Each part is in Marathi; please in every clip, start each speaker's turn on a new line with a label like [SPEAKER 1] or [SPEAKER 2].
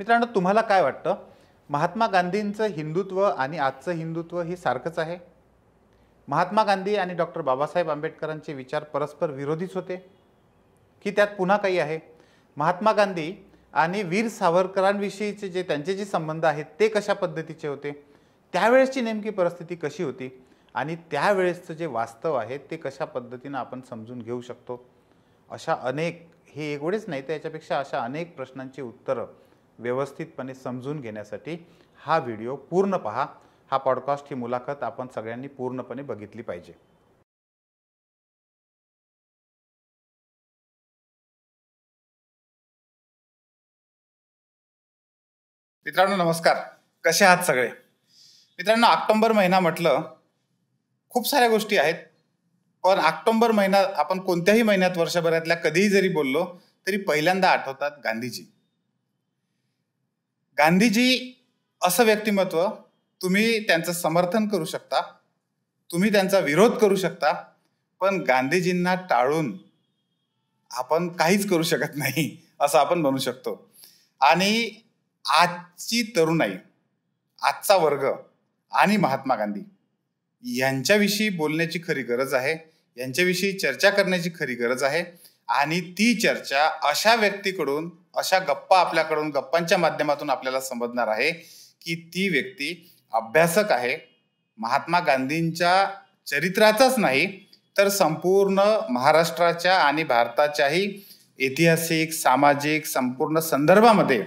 [SPEAKER 1] मित्रांनो, तुम्हाला काय वाटतं? महात्मा गांधींचं हिंदुत्व आणि आजचं हिंदुत्व हे सारखंच आहे? महात्मा गांधी आणि डॉक्टर बाबासाहेब आंबेडकरांचे विचार परस्पर विरोधीच होते, की त्यात पुन्हा काही आहे? महात्मा गांधी आणि वीर सावरकरांविषयीचे त्यांचे जे संबंध आहेत ते कशा पद्धतीचे होते? त्यावेळेसची नेमकी परिस्थिती कशी होती आणि त्यावेळेसचं जे वास्तव आहे ते कशा पद्धतीनं आपण समजून घेऊ शकतो? अशा अनेक, हे एवढेच नाही तर याच्यापेक्षा अशा अनेक प्रश्नांची उत्तरं व्यवस्थितपणे समजून घेण्यासाठी हा व्हिडिओ पूर्ण पहा. हा पॉडकास्ट, ही मुलाखत आपण सगळ्यांनी पूर्णपणे बघितली पाहिजे. मित्रांनो नमस्कार, कसे आहात सगळे? मित्रांनो, ऑक्टोबर महिना म्हटलं खूप साऱ्या गोष्टी आहेत, पण ऑक्टोबर महिना आपण कोणत्याही महिन्यात वर्षभरातल्या कधीही जरी बोललो तरी पहिल्यांदा आठवतात गांधीजी. गांधीजी असं व्यक्तिमत्व, तुम्ही त्यांचं समर्थन करू शकता, तुम्ही त्यांचा विरोध करू शकता, पण गांधीजींना टाळून आपण काहीच करू शकत नाही असं आपण म्हणू शकतो. आणि आजची तरुणाई, आजचा वर्ग आणि महात्मा गांधी यांच्याविषयी बोलण्याची खरी गरज आहे, यांच्याविषयी चर्चा करण्याची खरी गरज आहे. आणि ती चर्चा अशा व्यक्तीकडून, अशा गप्पा आपल्याकडून, गप्पांच्या माध्यमातून आपल्याला समजणार आहे की ती व्यक्ती अभ्यासक आहे. महात्मा गांधींच्या चरित्राचाच नाही तर संपूर्ण महाराष्ट्राच्या आणि भारताच्याही ऐतिहासिक, सामाजिक संपूर्ण संदर्भामध्ये,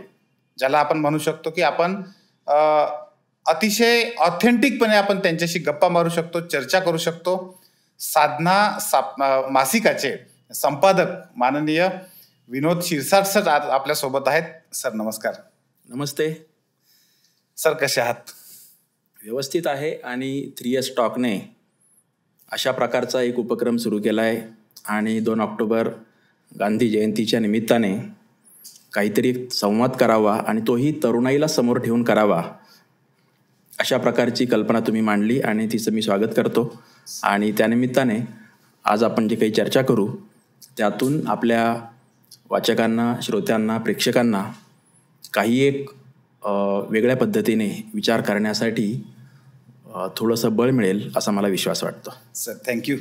[SPEAKER 1] ज्याला आपण म्हणू शकतो की आपण अतिशय ऑथेंटिकपणे आपण त्यांच्याशी गप्पा मारू शकतो, चर्चा करू शकतो. साधना मासिकाचे संपादक माननीय विनोद शिरसाट सर आज आपल्या सोबत आहेत. सर नमस्कार.
[SPEAKER 2] नमस्ते
[SPEAKER 1] सर, कसे आहात?
[SPEAKER 2] व्यवस्थित आहे. आणि 3S टॉकने अशा प्रकारचा एक उपक्रम सुरू केला आहे आणि 2 ऑक्टोबर गांधी जयंतीच्या निमित्ताने काहीतरी संवाद करावा आणि तोही तरुणाईला समोर ठेवून करावा, अशा प्रकारची कल्पना तुम्ही मांडली आणि तिचं मी स्वागत करतो. आणि त्यानिमित्ताने आज आपण जे काही चर्चा करू त्यातून आपल्या वाचकांना, श्रोत्यांना, प्रेक्षकांना काही एक वेगळ्या पद्धतीने विचार करण्यासाठी थोडंसं बळ मिळेल असा मला विश्वास वाटतो.
[SPEAKER 1] Sir thank you.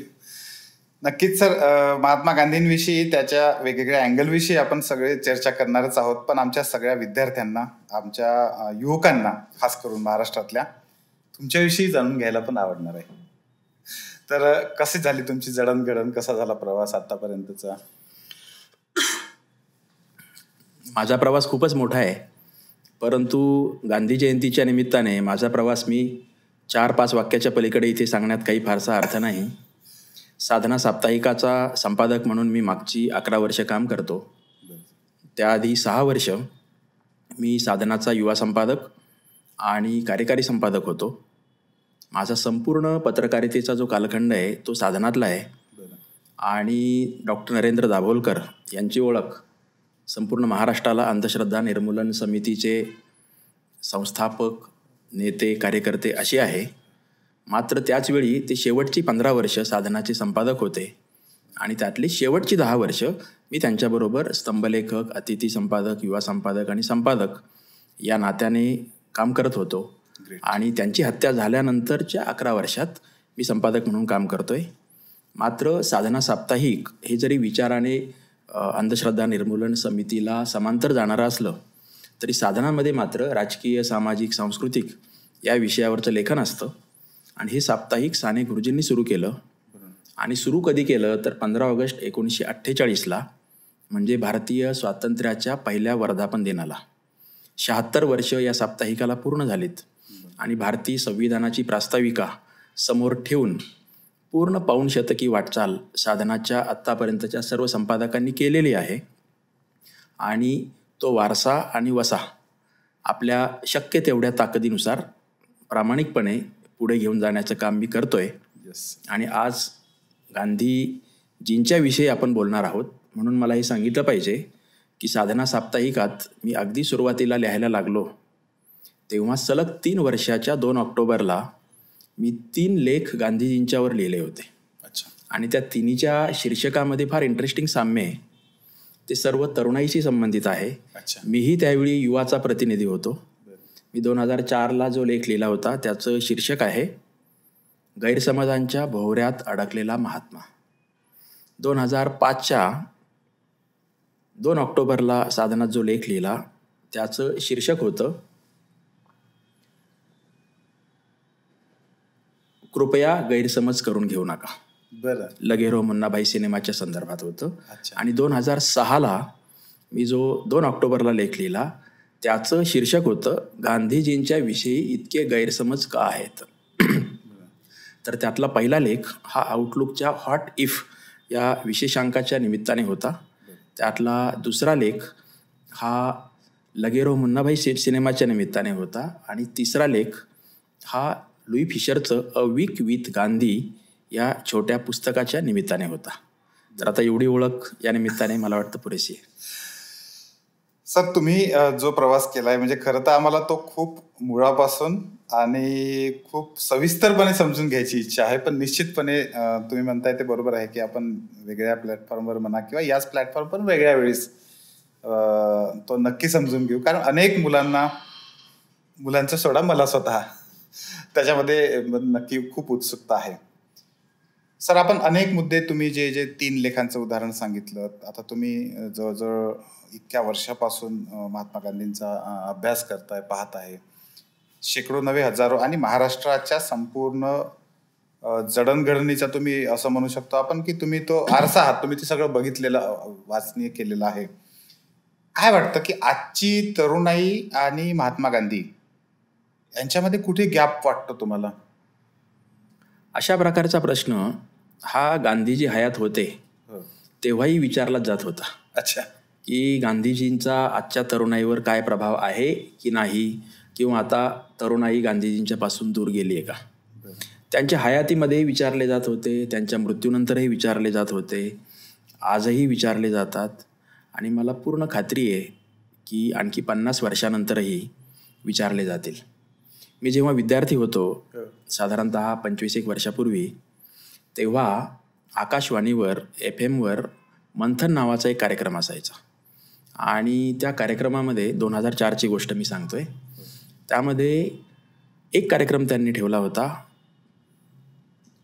[SPEAKER 1] नक्कीच सर, महात्मा गांधींविषयी, त्याच्या वेगवेगळ्या अँगलविषयी आपण सगळे चर्चा करणारच आहोत. पण आमच्या सगळ्या विद्यार्थ्यांना, आमच्या युवकांना, खास करून महाराष्ट्रातल्या, तुमच्याविषयी जाणून घ्यायला पण आवडणार आहे. तर कशी झाली तुमची जडणघडण, कसा झाला प्रवास आतापर्यंतचा?
[SPEAKER 2] माझा प्रवास खूपच मोठा आहे, परंतु गांधी जयंतीच्या निमित्ताने माझा प्रवास मी 4-5 वाक्याच्या पलीकडे इथे सांगण्यात काही फारसा अर्थ नाही. साधना साप्ताहिकाचा संपादक म्हणून मी मागची 11 वर्ष काम करतो. त्याआधी 6 वर्ष मी साधनाचा युवा संपादक आणि कार्यकारी संपादक होतो. माझा संपूर्ण पत्रकारितेचा जो कालखंड आहे तो साधनातला आहे. आणि डॉक्टर नरेंद्र दाभोलकर यांची ओळख संपूर्ण महाराष्ट्राला अंधश्रद्धा निर्मूलन समितीचे संस्थापक, नेते, कार्यकर्ते असे आहे. मात्र त्याचवेळी ते शेवटची 15 वर्ष साधनाचे संपादक होते आणि त्यातली शेवटची 10 वर्ष मी त्यांच्याबरोबर स्तंभलेखक, अतिथी संपादक, युवा संपादक आणि संपादक या नात्याने काम करत होतो. आणि त्यांची हत्या झाल्यानंतरच्या 11 वर्षात मी संपादक म्हणून काम करतोय. मात्र साधना साप्ताहिक हे जरी विचाराने अंधश्रद्धा निर्मूलन समितीला समांतर जाणारं असलं तरी साधनामध्ये मात्र राजकीय, सामाजिक, सांस्कृतिक या विषयावरचं लेखन असतं. आणि हे साप्ताहिक साने गुरुजींनी सुरू केलं. आणि सुरू कधी केलं तर 15 ऑगस्ट 1948ला, म्हणजे भारतीय स्वातंत्र्याच्या पहिल्या वर्धापन दिनाला. 76 वर्ष या साप्ताहिकाला पूर्ण झालीत. आणि भारतीय संविधानाची प्रास्ताविका समोर ठेवून पूर्ण पाऊण शतकी वाटचाल साधनाच्या आत्तापर्यंतच्या सर्व संपादकांनी केलेली आहे. आणि तो वारसा आणि वसा आपल्या शक्य तेवढ्या ताकदीनुसार प्रामाणिकपणे पुढे घेऊन जाण्याचं काम मी करतोय. आणि आज गांधीजींच्या विषयी आपण बोलणार आहोत, म्हणून मला हे सांगितलं पाहिजे की साधना साप्ताहिकात मी अगदी सुरुवातीला लिहायला लागलो तेव्हा सलग 3 वर्षाच्या 2 ऑक्टोबरला मी 3 लेख गांधीजींच्यावर लिहिले होते. आणि त्या तिन्हीच्या शीर्षकामध्ये फार इंटरेस्टिंग साम्य आहे. ते सर्व तरुणाईशी संबंधित आहे.
[SPEAKER 1] अच्छा.
[SPEAKER 2] मीही त्यावेळी युवाचा प्रतिनिधी होतो. मी 2004ला जो लेख लिहिला होता त्याचं शीर्षक आहे गैरसमजांच्या भोवऱ्यात अडकलेला महात्मा. 2005च्या 2 ऑक्टोबरला साधनात जो लेख लिहिला त्याचं शीर्षक होतं कृपया गैरसमज करून घेऊ नका.
[SPEAKER 1] बरं.
[SPEAKER 2] लगेरो मुन्नाभाई सिनेमाच्या संदर्भात होतं.
[SPEAKER 1] अच्छा.
[SPEAKER 2] आणि 2006ला मी जो 2 ऑक्टोबरला लेख लिहिला त्याचं शीर्षक होतं गांधीजींच्या विषयी इतके गैरसमज का आहेत. तर त्यातला पहिला लेख हा आउटलुकच्या हॉट इफ या विशेषांकाच्या निमित्ताने होता. त्यातला दुसरा लेख हा लगेरो मुन्नाभाई सिनेमाच्या निमित्ताने होता. आणि तिसरा लेख हा लुई फिशरचं अ वीक विथ गांधी या छोट्या पुस्तकाच्या निमित्ताने होता. तर आता एवढी ओळख या निमित्ताने मला वाटतं पुरेशी आहे.
[SPEAKER 1] सर, तुम्ही जो प्रवास केलाय म्हणजे खरं तर आम्हाला तो खूप मुळापासून आणि खूप सविस्तरपणे समजून घ्यायची इच्छा आहे. पण निश्चितपणे तुम्ही म्हणताय ते बरोबर आहे की आपण वेगळ्या प्लॅटफॉर्मवर म्हणा किंवा याच प्लॅटफॉर्मवर वेगळ्या वेळेस तो नक्की समजून घेऊ. कारण अनेक मुलांचा सोडा मला स्वतः त्याच्यामध्ये नक्की खूप उत्सुकता आहे. सर, आपण अनेक मुद्दे तुम्ही जे 3 लेखांचं उदाहरण सांगितलं. आता तुम्ही जवळजवळ इतक्या वर्षापासून महात्मा गांधींचा अभ्यास करताय, पाहत आहे. शेकडो नव्हे हजारो आणि महाराष्ट्राच्या संपूर्ण जडणघडणीचा तुम्ही असं म्हणू शकतो आपण की तुम्ही तो आरसा आहात. तुम्ही ते सगळं बघितलेलं, वाचनीय केलेलं आहे. काय वाटतं की आजची तरुणाई आणि महात्मा गांधी यांच्यामध्ये कुठे गॅप वाटतो तुम्हाला?
[SPEAKER 2] अशा प्रकारचा प्रश्न हा गांधीजी हयात होते तेव्हाही विचारला जात होता.
[SPEAKER 1] अच्छा.
[SPEAKER 2] की गांधीजींचा आजच्या तरुणाईवर काय प्रभाव आहे की नाही, किंवा आता तरुणाई गांधीजींच्या पासून दूर गेली आहे का. त्यांच्या हयातीमध्ये विचारले जात होते, त्यांच्या मृत्यूनंतरही विचारले जात होते, आजही विचारले जातात. आणि मला पूर्ण खात्री आहे की आणखी 50 वर्षानंतरही विचारले जातील. मी जेव्हा विद्यार्थी होतो साधारणतः 25-1 वर्षापूर्वी, तेव्हा आकाशवाणीवर FM वर मंथन नावाचा एक कार्यक्रम असायचा. आणि त्या कार्यक्रमामध्ये 2004ची गोष्ट मी सांगतोय. त्यामध्ये एक कार्यक्रम त्यांनी ठेवला होता,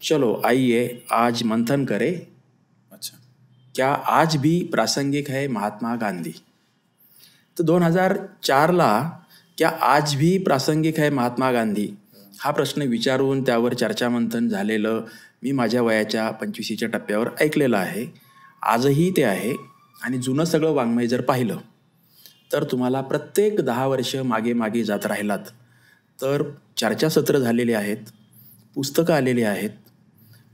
[SPEAKER 2] चलो आइए आज मंथन करे.
[SPEAKER 1] अच्छा.
[SPEAKER 2] क्या आज भी प्रासंगिक है महात्मा गांधी. तर 2004ला क्या आज भी प्रासंगिक है महात्मा गांधी हा प्रश्न विचारून त्यावर चर्चामंथन झालेलं मी माझ्या वयाच्या 25च्या टप्प्यावर ऐकलेलं आहे. आजही ते आहे. आणि जुनं सगळं वाङ्मय जर पाहिलं तर तुम्हाला प्रत्येक 10 वर्ष मागे मागे जात राहिलात तर चर्चासत्र झालेली आहेत, पुस्तकं आलेली आहेत,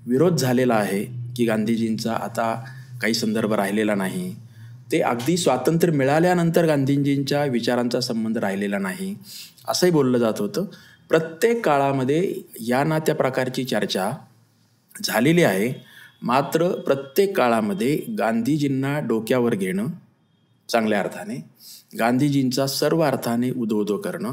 [SPEAKER 2] विरोध झालेला आहे की गांधीजींचा आता काही संदर्भ राहिलेला नाही, ते अगदी स्वातंत्र्य मिळाल्यानंतर गांधीजींच्या विचारांचा संबंध राहिलेला नाही असंही बोललं जात होतं. प्रत्येक काळामध्ये या ना त्या प्रकारची चर्चा झालेली आहे. मात्र प्रत्येक काळामध्ये गांधीजींना डोक्यावर घेणं, चांगल्या अर्थाने गांधीजींचा सर्व अर्थाने उदो करणं,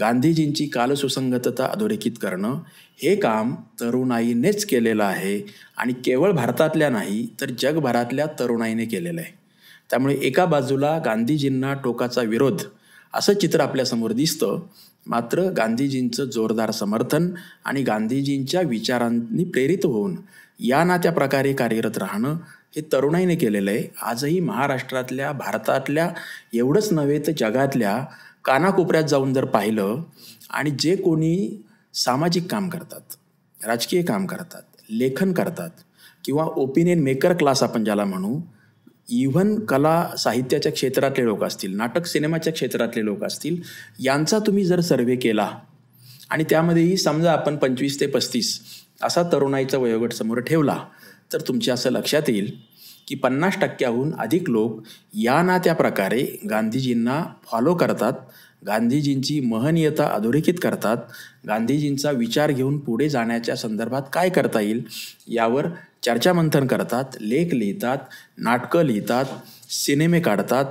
[SPEAKER 2] गांधीजींची कालसुसंगतता अधोरेखित करणं, हे काम तरुणाईनेच केलेलं आहे. आणि केवळ भारतातल्या नाही तर जगभरातल्या तरुणाईने केलेलं आहे. त्यामुळे एका बाजूला गांधीजींना टोकाचा विरोध असं चित्र आपल्यासमोर दिसतं, मात्र गांधीजींचं जोरदार समर्थन आणि गांधीजींच्या विचारांनी प्रेरित होऊन या ना त्या प्रकारे कार्यरत राहणं हे तरुणाईने केलेलं आहे. आजही महाराष्ट्रातल्या, भारतातल्या एवढंच नव्हे तर जगातल्या कानाकोपऱ्यात जाऊन जर पाहिलं आणि जे कोणी सामाजिक काम करतात, राजकीय काम करतात, लेखन करतात किंवा ओपिनियन मेकर क्लास आपण ज्याला म्हणू, इव्हन कला साहित्याच्या क्षेत्रातले लोक असतील, नाटक सिनेमाच्या क्षेत्रातले लोक असतील, यांचा तुम्ही जर सर्व्हे केला आणि त्यामध्येही समजा आपण 25 ते 35 असा तरुणाईचा वयोगट समोर ठेवला तर तुमच्या असं लक्षात येईल की 50% अधिक लोक या ना त्या प्रकारे गांधीजींना फॉलो करतात, गांधीजींची महनीयता अधोरेखित करतात, गांधीजींचा विचार घेऊन पुढे जाण्याच्या संदर्भात काय करता येईल यावर चर्चामंथन करतात, लेख लिहितात, नाटकं लिहितात, सिनेमे काढतात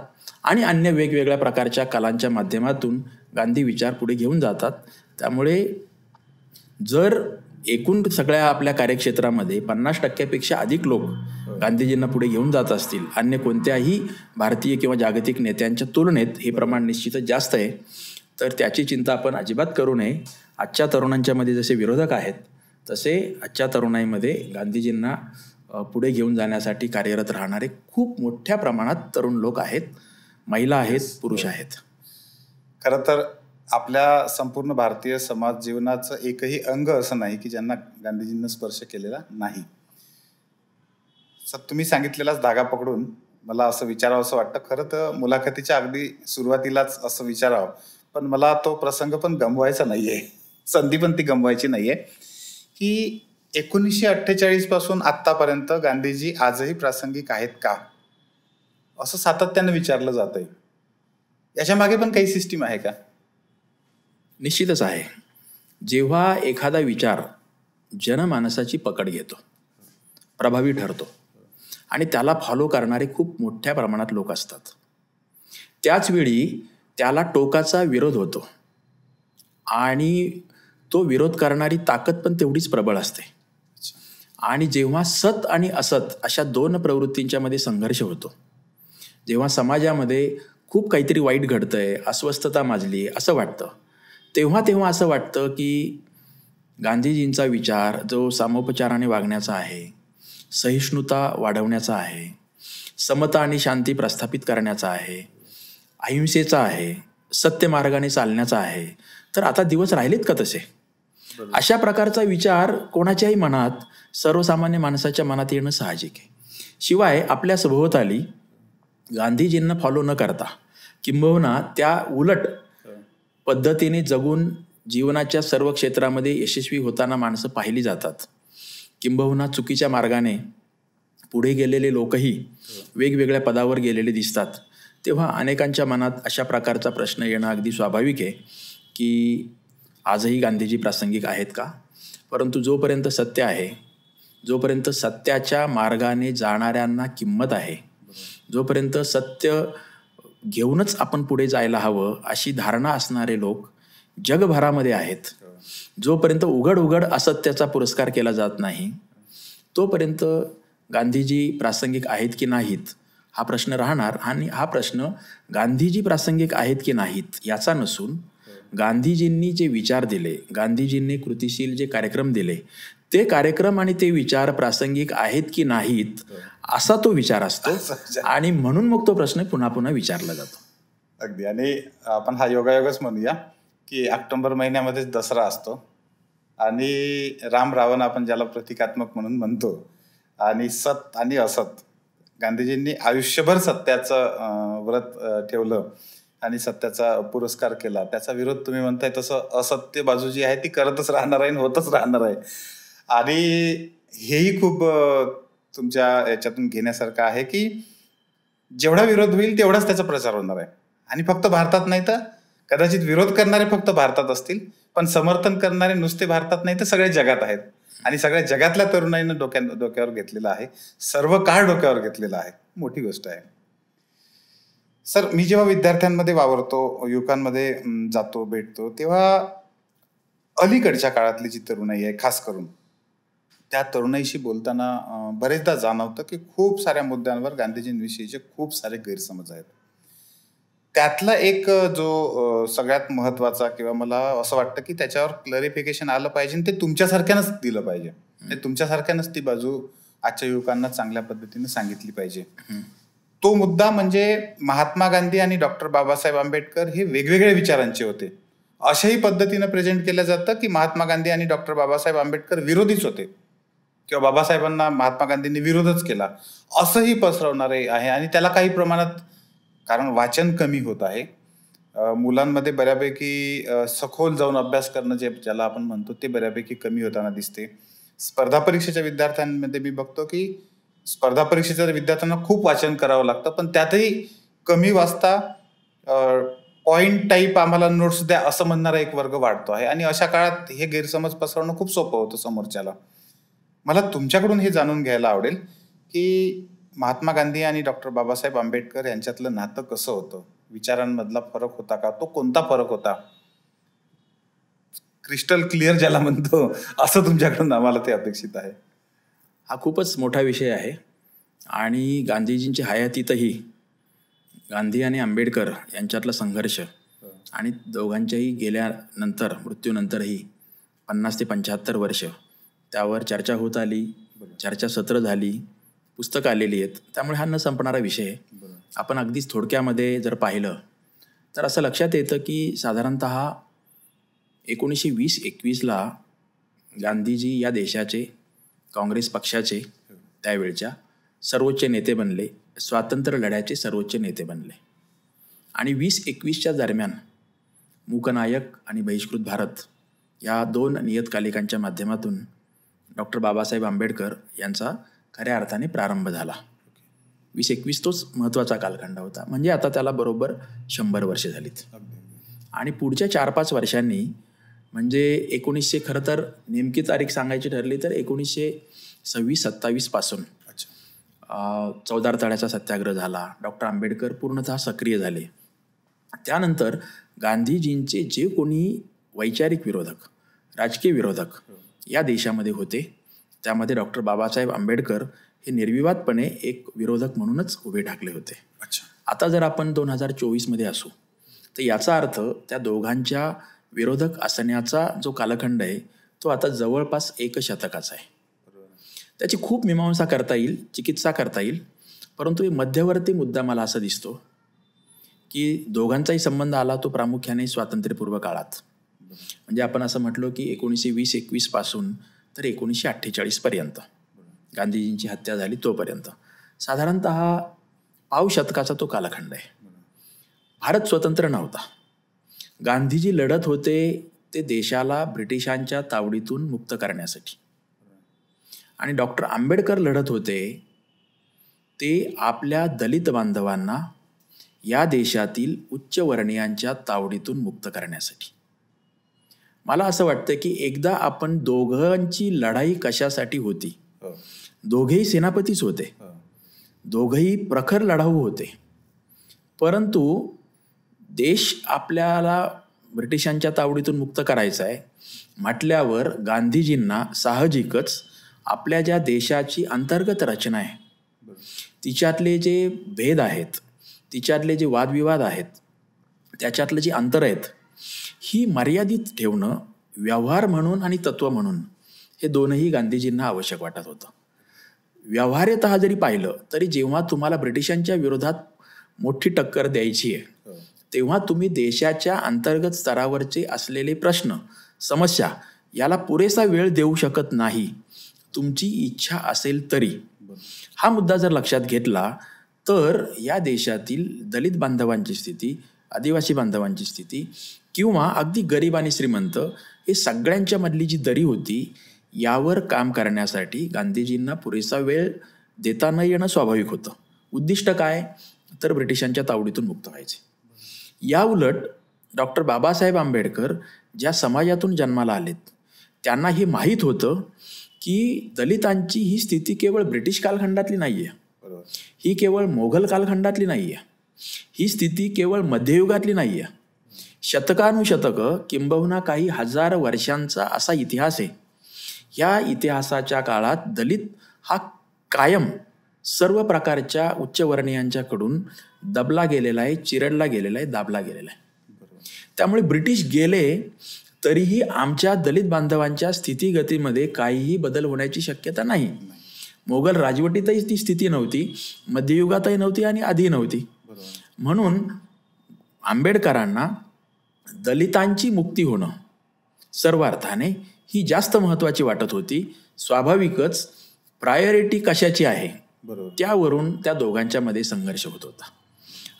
[SPEAKER 2] आणि अन्य वेगवेगळ्या प्रकारच्या कलांच्या माध्यमातून गांधी विचार पुढे घेऊन जातात. त्यामुळे जर एकूण सगळ्या आपल्या कार्यक्षेत्रामध्ये 50%पेक्षा अधिक लोक गांधीजींना पुढे घेऊन जात असतील, अन्य कोणत्याही भारतीय किंवा जागतिक नेत्यांच्या तुलनेत हे प्रमाण निश्चितच जास्त आहे. तर त्याची चिंता आपण अजिबात करू नये. आजच्या तरुणांच्या मध्ये जसे विरोधक आहेत तसे आजच्या तरुणाईमध्ये गांधीजींना पुढे घेऊन जाण्यासाठी कार्यरत राहणारे खूप मोठ्या प्रमाणात तरुण लोक आहेत, महिला आहेत, पुरुष आहेत.
[SPEAKER 1] खरं तर आपल्या संपूर्ण भारतीय समाज जीवनाचं एकही अंग असं नाही की ज्यांना गांधीजींना स्पर्श केलेला नाही. तुम्ही सांगितलेलाच धागा पकडून मला असं विचारावं असं वाटतं. खरं तर मुलाखतीच्या अगदी सुरुवातीलाच असं विचारावं, पण मला तो प्रसंग पण गमवायचा नाहीये, संधी पण ती गमवायची नाहीये की 1948 पासून आतापर्यंत गांधीजी आजही प्रासंगिक आहेत का, असं सातत्यानं विचारलं जातंय. याच्या मागे पण काही सिस्टीम आहे का?
[SPEAKER 2] निश्चितच आहे. जेव्हा एखादा विचार जनमानसाची पकड घेतो, प्रभावी ठरतो आणि त्याला फॉलो करणारे खूप मोठ्या प्रमाणात लोक असतात, त्याचवेळी त्याला टोकाचा विरोध होतो आणि तो विरोध करणारी ताकद पण तेवढीच प्रबळ असते. आणि जेव्हा सत आणि असत अशा दोन प्रवृत्तींच्या मध्ये संघर्ष होतो, जेव्हा समाजामध्ये खूप काहीतरी वाईट घडतंय, अस्वस्थता माजली असं वाटतं, तेव्हा असं वाटतं की गांधीजींचा विचार जो सामोपचाराने वागण्याचा आहे, सहिष्णुता वाढवण्याचा आहे, समता आणि शांती प्रस्थापित करण्याचा आहे, अहिंसेचा आहे, सत्य मार्गाने चालण्याचा आहे, तर आता दिवस राहिलेत का तसे? अशा प्रकारचा विचार कोणाच्याही मनात, सर्वसामान्य माणसाच्या मनात येणं साहजिक आहे. शिवाय आपल्या सभोवताली गांधीजींना फॉलो न करता किंबहुना त्या उलट पद्धतीने जगून जीवनाच्या सर्व क्षेत्रामध्ये यशस्वी होताना माणसं पाहिली जातात. किंबहुना चुकीच्या मार्गाने पुढे गेलेले लोकही वेगवेगळ्या पदावर गेलेले दिसतात. तेव्हा अनेकांच्या मनात अशा प्रकारचा प्रश्न येणं अगदी स्वाभाविक आहे की आजही गांधीजी प्रासंगिक आहेत का? परंतु जोपर्यंत सत्य आहे, जोपर्यंत सत्याच्या मार्गाने जाणाऱ्यांना किंमत आहे, जोपर्यंत सत्य घेऊनच आपण पुढे जायला हवं अशी धारणा असणारे लोक जगभरामध्ये आहेत, जोपर्यंत उघड असत्याचा पुरस्कार केला जात नाही, तोपर्यंत गांधीजी प्रासंगिक आहेत की नाहीत हा प्रश्न राहणार. आणि हा प्रश्न गांधीजी प्रासंगिक आहेत की नाहीत याचा नसून गांधीजींनी जे विचार दिले, गांधीजींनी कृतिशील जे कार्यक्रम दिले, ते कार्यक्रम आणि ते विचार प्रासंगिक आहेत की नाहीत असा तो विचार असतो. आणि म्हणून मग तो प्रश्न पुन्हा पुन्हा विचारला जातो.
[SPEAKER 1] अगदी. आणि आपण हा योगायोगच म्हणूया की ऑक्टोबर महिन्यामध्येच दसरा असतो आणि राम रावण आपण ज्याला प्रतिकात्मक म्हणून म्हणतो, आणि सत आणि असत, गांधीजींनी आयुष्यभर सत्याचं व्रत ठेवलं आणि सत्याचा पुरस्कार केला. त्याचा विरोध तुम्ही म्हणताय तसं असत्य बाजू जी आहे ती करतच राहणार आहे, होतच राहणार आहे. आणि हेही खूप तुमच्या याच्यातून घेण्यासारखं आहे की जेवढा विरोध होईल तेवढाच त्याचा प्रचार होणार आहे. आणि फक्त भारतात नाही तर कदाचित विरोध करणारे फक्त भारतात असतील, पण समर्थन करणारे नुसते भारतात नाही तर सगळ्या जगात आहेत. आणि सगळ्या जगातल्या तरुणाईनं डोक्यावर घेतलेला आहे, सर्व काळ डोक्यावर घेतलेला आहे. मोठी गोष्ट आहे. सर, मी जेव्हा विद्यार्थ्यांमध्ये वावरतो, युवकांमध्ये जातो, भेटतो, तेव्हा अलीकडच्या काळातली जी तरुणाई आहे खास करून, त्या तरुणाईशी बोलताना बरेचदा जाणवतं की खूप साऱ्या मुद्द्यांवर गांधीजींविषयीचे खूप सारे गैरसमज आहेत. त्यातला एक जो सगळ्यात महत्वाचा किंवा मला असं वाटतं की त्याच्यावर क्लरिफिकेशन आलं पाहिजे, ते तुमच्यासारख्यानंच दिलं पाहिजे. तुमच्यासारख्यानंच ती बाजू आजच्या युवकांना चांगल्या पद्धतीने सांगितली पाहिजे. तो मुद्दा म्हणजे महात्मा गांधी आणि डॉक्टर बाबासाहेब आंबेडकर हे वेगवेगळ्या विचारांचे होते अशाही पद्धतीनं प्रेझेंट केलं जातं की महात्मा गांधी आणि डॉक्टर बाबासाहेब आंबेडकर विरोधीच होते किंवा बाबासाहेबांना महात्मा गांधींनी विरोधच केला असंही पसरवणारे आहे. आणि त्याला काही प्रमाणात, कारण वाचन कमी होत आहे, मुलांमध्ये बऱ्यापैकी सखोल जाऊन अभ्यास करणं जे ज्याला आपण म्हणतो ते बऱ्यापैकी कमी होताना दिसते. स्पर्धा परीक्षेच्या विद्यार्थ्यांमध्ये मी बघतो की स्पर्धा परीक्षेच्या विद्यार्थ्यांना खूप वाचन करावं लागतं, पण त्यातही कमी वाचता पॉइंट टाईप आम्हाला नोट्स द्या असं म्हणणारा एक वर्ग वाढतो आहे. आणि अशा काळात हे गैरसमज पसरवणं खूप सोपं होतं समोरच्याला. मला तुमच्याकडून हे जाणून घ्यायला आवडेल की महात्मा गांधी आणि डॉक्टर बाबासाहेब आंबेडकर यांच्यातलं नातं कसं होतं, विचारांमधला फरक होता का, तो कोणता फरक होता, क्रिस्टल क्लिअर ज्याला म्हणतो असं तुमच्याकडून आम्हाला ते अपेक्षित आहे.
[SPEAKER 2] हा खूपच मोठा विषय आहे. आणि गांधीजींच्या हयातीतही गांधी आणि आंबेडकर यांच्यातला संघर्ष आणि दोघांच्याही गेल्यानंतर मृत्यूनंतरही 50 ते 75 वर्ष त्यावर चर्चा होत आली, चर्चासत्र झाली, पुस्तकं आलेली आहेत. त्यामुळे हा न संपणारा विषय आहे. आपण अगदीच थोडक्यामध्ये जर पाहिलं तर असं लक्षात येतं की साधारणत 1920-21ला गांधीजी या देशाचे काँग्रेस पक्षाचे त्यावेळच्या सर्वोच्च नेते बनले, स्वातंत्र्य लढ्याचे सर्वोच्च नेते बनले. आणि 20-21च्या दरम्यान मूकनायक आणि बहिष्कृत भारत या 2 नियतकालिकांच्या माध्यमातून डॉक्टर बाबासाहेब आंबेडकर यांचा खऱ्या अर्थाने प्रारंभ झाला. 20-21 तोच महत्त्वाचा कालखंड होता. म्हणजे आता त्याला बरोबर 100 वर्षे झालीत. आणि पुढच्या 4-5 वर्षांनी म्हणजे 1900 खरं तर नेमकी तारीख सांगायची ठरली तर 1926-27 पासून चौदार तळ्याचा सत्याग्रह झाला. डॉक्टर आंबेडकर पूर्णतः सक्रिय झाले. त्यानंतर गांधीजींचे जे कोणी वैचारिक विरोधक, राजकीय विरोधक या देशामध्ये होते त्यामध्ये डॉक्टर बाबासाहेब आंबेडकर हे निर्विवादपणे एक विरोधक म्हणूनच उभे ठाकले होते. आता जर आपण 2024मध्ये असू तर याचा अर्थ त्या दोघांच्या विरोधक असण्याचा जो कालखंड आहे तो आता जवळपास 1 शतकाचा आहे. त्याची खूप मीमांसा करता येईल, चिकित्सा करता येईल, परंतु मध्यवर्ती मुद्दा मला असा दिसतो की दोघांचाही संबंध आला तो प्रामुख्याने स्वातंत्र्यपूर्व काळात. म्हणजे आपण असं म्हटलो की 1920-21 पासून तर 1948 पर्यंत गांधीजींची हत्या झाली तोपर्यंत साधारणत पाव शतकाचा तो कालखंड आहे. भारत स्वतंत्र नव्हता. गांधीजी लढत होते ते देशाला ब्रिटिशांच्या तावडीतून मुक्त करण्यासाठी आणि डॉक्टर आंबेडकर लढत होते ते आपल्या दलित बांधवांना या देशातील उच्चवर्णीयांच्या तावडीतून मुक्त करण्यासाठी. मला असं वाटतं की एकदा आपण दोघांची लढाई कशासाठी होती, दोघेही सेनापतीच होते, दोघेही प्रखर लढाऊ होते, परंतु देश आपल्याला ब्रिटिशांच्या तावडीतून मुक्त करायचा आहे म्हटल्यावर गांधीजींना साहजिकच आपल्या ज्या देशाची अंतर्गत रचना आहे, तिच्यातले जे भेद आहेत, तिच्यातले जे वादविवाद आहेत, त्याच्यातलं जे अंतर आहेत, ही मर्यादित ठेवणं व्यवहार म्हणून आणि तत्व म्हणून हे दोनही गांधीजींना आवश्यक वाटत होतं. व्यवहार्यतः जरी पाहिलं तरी जेव्हा तुम्हाला ब्रिटिशांच्या विरोधात मोठी टक्कर द्यायची आहे तेव्हा तुम्ही देशाच्या अंतर्गत स्तरावरचे असलेले प्रश्न, समस्या याला पुरेसा वेळ देऊ शकत नाही, तुमची इच्छा असेल तरी. हा मुद्दा जर लक्षात घेतला तर या देशातील दलित बांधवांची स्थिती, आदिवासी बांधवांची स्थिती किंवा अगदी गरीब आणि श्रीमंत हे सगळ्यांच्या मधली जी दरी होती यावर काम करण्यासाठी गांधीजींना पुरेसा वेळ देता न येणं स्वाभाविक होतं. उद्दिष्ट काय तर ब्रिटिशांच्या तावडीतून मुक्त व्हायचे. या उलट डॉक्टर बाबासाहेब आंबेडकर ज्या समाजातून जन्माला आलेत त्यांना हे माहीत होतं की दलितांची ही स्थिती केवळ ब्रिटिश कालखंडातली नाही आहे, ही केवळ मोघल कालखंडातली नाही आहे, ही स्थिती केवळ मध्ययुगातली नाही आहे, शतकानुशतकं किंबहुना काही हजार वर्षांचा असा इतिहास आहे. या इतिहासाच्या काळात दलित हा कायम सर्व प्रकारच्या उच्चवर्णीयांच्याकडून दबला गेलेला आहे, चिरडला गेलेला आहे, दाबला गेलेला आहे. त्यामुळे ब्रिटिश गेले तरीही आमच्या दलित बांधवांच्या स्थितीगतीमध्ये काहीही बदल होण्याची शक्यता नाही. मोगल राजवटीतही ती स्थिती नव्हती, मध्ययुगातही नव्हती आणि आधी नव्हती. म्हणून आंबेडकरांना दलितांची मुक्ती होणं सर्व अर्थाने ही जास्त महत्त्वाची वाटत होती. स्वाभाविकच प्रायोरिटी कशाची आहे त्यावरून त्या दोघांच्या मध्ये संघर्ष होत होता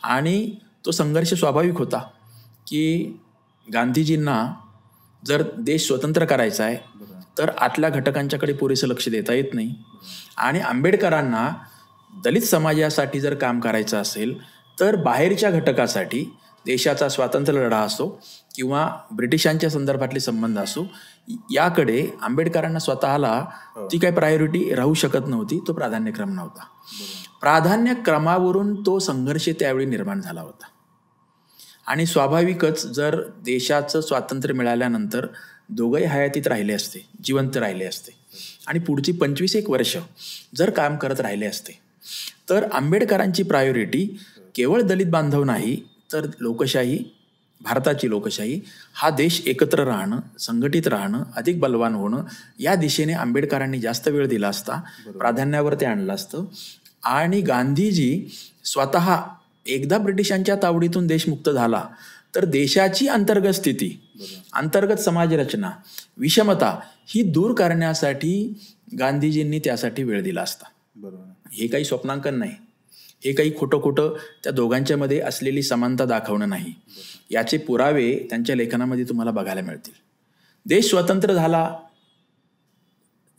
[SPEAKER 2] आणि तो संघर्ष स्वाभाविक होता की गांधीजींना जर देश स्वतंत्र करायचा आहे तर आतल्या घटकांच्याकडे पुरेसं लक्ष देता येत नाही आणि आंबेडकरांना दलित समाजासाठी जर काम करायचं असेल तर बाहेरच्या घटकासाठी देशाचा स्वातंत्र्य लढा असो किंवा ब्रिटिशांच्या संदर्भातले संबंध असो याकडे आंबेडकरांना स्वतःला ती काही प्रायोरिटी राहू शकत नव्हती, तो प्राधान्यक्रम नव्हता. प्राधान्यक्रमावरून तो संघर्ष त्यावेळी निर्माण झाला होता आणि स्वाभाविकच जर देशाचं स्वातंत्र्य मिळाल्यानंतर दोघंही हयातीत राहिले असते, जिवंत राहिले असते आणि पुढची 25 वर्ष जर काम करत राहिले असते तर आंबेडकरांची प्रायोरिटी केवळ दलित बांधव नाही, तर लोकशाही, भारताची लोकशाही, हा देश एकत्र राहणं, संघटित राहणं, अधिक बलवान होणं, या दिशेने आंबेडकरांनी जास्त वेळ दिला असता, प्राधान्यावर ते आणलं असतं. आणि गांधीजी स्वतः एकदा ब्रिटिशांच्या तावडीतून देश मुक्त झाला तर देशाची अंतर्गत स्थिती, अंतर्गत समाजरचना, विषमता ही दूर करण्यासाठी गांधीजींनी त्यासाठी वेळ दिला असता. हे काही स्वप्नांकन नाही, हे काही खोटं खोटं त्या दोघांच्या मध्ये असलेली समानता दाखवणं नाही. याचे पुरावे त्यांच्या लेखनामध्ये तुम्हाला बघायला मिळतील. देश स्वतंत्र झाला,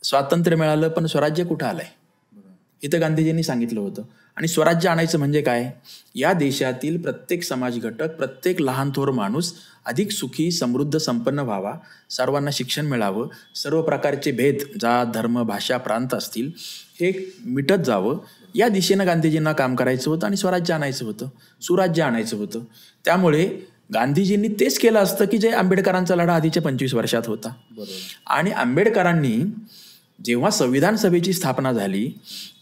[SPEAKER 2] स्वातंत्र्य मिळालं, पण स्वराज्य कुठं आलंय हे तर गांधीजींनी सांगितलं होतं. आणि स्वराज्य आणायचं म्हणजे काय? या देशातील प्रत्येक समाज घटक, प्रत्येक लहान थोर माणूस अधिक सुखी, समृद्ध, संपन्न व्हावा, सर्वांना शिक्षण मिळावं, सर्व प्रकारचे भेद, जात, धर्म, भाषा, प्रांत असतील हे मिटत जावं, या दिशेनं गांधीजींना काम करायचं होतं आणि स्वराज्य आणायचं होतं, सुराज्य आणायचं होतं. त्यामुळे गांधीजींनी तेच केलं असतं की जे आंबेडकरांचा लढा आधीच्या 25 वर्षात होता. आणि आंबेडकरांनी जेव्हा संविधान सभेची स्थापना झाली,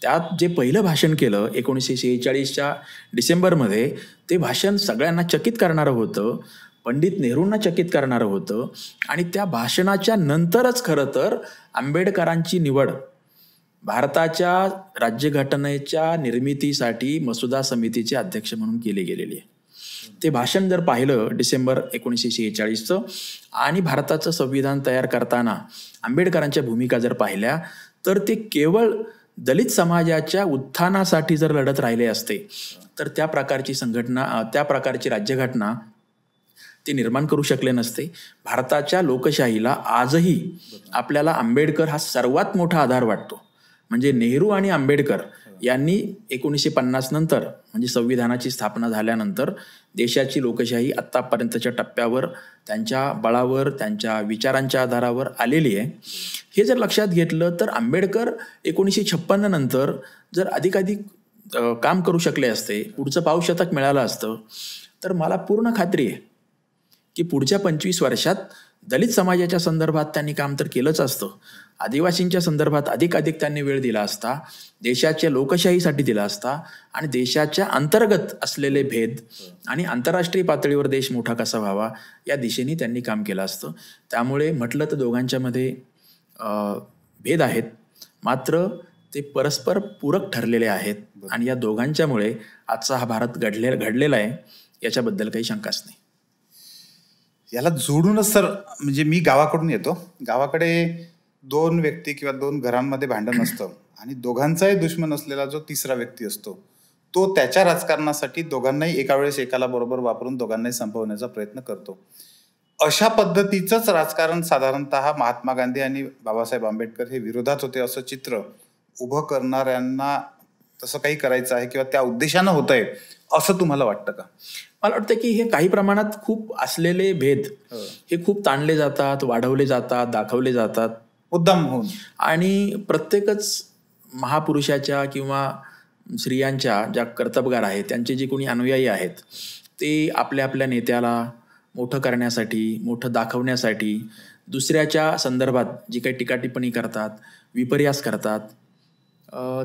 [SPEAKER 2] त्यात जे पहिलं भाषण केलं 1946च्या डिसेंबरमध्ये, ते भाषण सगळ्यांना चकित करणारं होतं, पंडित नेहरूंना चकित करणारं होतं. आणि त्या भाषणाच्या नंतरच खरं तर आंबेडकरांची निवड भारताच्या राज्यघटनेच्या निर्मितीसाठी मसुदा समितीचे अध्यक्ष म्हणून केली गेलेली आहे. ते भाषण जर पाहिलं डिसेंबर 1946चं आणि भारताचं संविधान तयार करताना आंबेडकरांच्या भूमिका जर पाहिल्या, तर ते केवळ दलित समाजाच्या उत्थानासाठी जर लढत राहिले असते तर त्या प्रकारची संघटना, त्या प्रकारची राज्यघटना ते निर्माण करू शकले नसते. भारताच्या लोकशाहीला आजही आपल्याला आंबेडकर हा सर्वात मोठा आधार वाटतो. म्हणजे नेहरू आणि आंबेडकर यांनी 1950 नंतर, म्हणजे संविधानाची स्थापना झाल्यानंतर, देशाची लोकशाही आत्तापर्यंतच्या टप्प्यावर त्यांच्या बळावर, त्यांच्या विचारांच्या आधारावर आलेली आहे. हे जर लक्षात घेतलं तर आंबेडकर 1956 नंतर जर अधिकाधिक काम करू शकले असते, पुढचं पाऊशतक मिळालं असतं, तर मला पूर्ण खात्री आहे की पुढच्या 25 वर्षात दलित समाजाच्या संदर्भात त्यांनी काम तर केलंच असतं, आदिवासींच्या संदर्भात अधिकाधिक त्यांनी वेळ दिला असता, देशाच्या लोकशाहीसाठी दिला असता, आणि देशाच्या अंतर्गत असलेले भेद आणि आंतरराष्ट्रीय पातळीवर देश मोठा कसा व्हावा या दिशेने त्यांनी काम केलं असतं. त्यामुळे म्हटलं तर दोघांच्यामध्ये भेद आहेत, मात्र ते परस्पर पूरक ठरलेले आहेत. आणि या दोघांच्यामुळे आजचा हा भारत घडलेला आहे, याच्याबद्दल काही शंकाच नाही.
[SPEAKER 1] याला जोडूनच सर, म्हणजे मी गावाकडून येतो, गावाकडे 2 व्यक्ती किंवा 2 घरांमध्ये भांडण असतं आणि दोघांचाही दुश्मन असलेला जो तिसरा व्यक्ती असतो तो त्याच्या राजकारणासाठी दोघांनाही एका वेळेस एकाला बरोबर वापरून दोघांनाही संपवण्याचा प्रयत्न करतो. अशा पद्धतीचंच राजकारण साधारणतः महात्मा गांधी आणि बाबासाहेब आंबेडकर हे विरोधात होते असं चित्र उभं करणाऱ्यांना तसं काही करायचं आहे किंवा त्या उद्देशानं होत आहे असं तुम्हाला वाटतं का?
[SPEAKER 2] मला वाटतं की हे काही प्रमाणात खूप असलेले भेद हे खूप ताणले जातात, वाढवले जातात, दाखवले जातात
[SPEAKER 1] मुद्दाम होऊन.
[SPEAKER 2] आणि प्रत्येकच महापुरुषाच्या किंवा स्त्रियांच्या ज्या कर्तबगार आहेत, त्यांचे जे कोणी अनुयायी आहेत, ते आपल्या आपल्या नेत्याला मोठं करण्यासाठी, मोठं दाखवण्यासाठी दुसऱ्याच्या संदर्भात जी काही टीकाटिप्पणी करतात, विपर्यास करतात,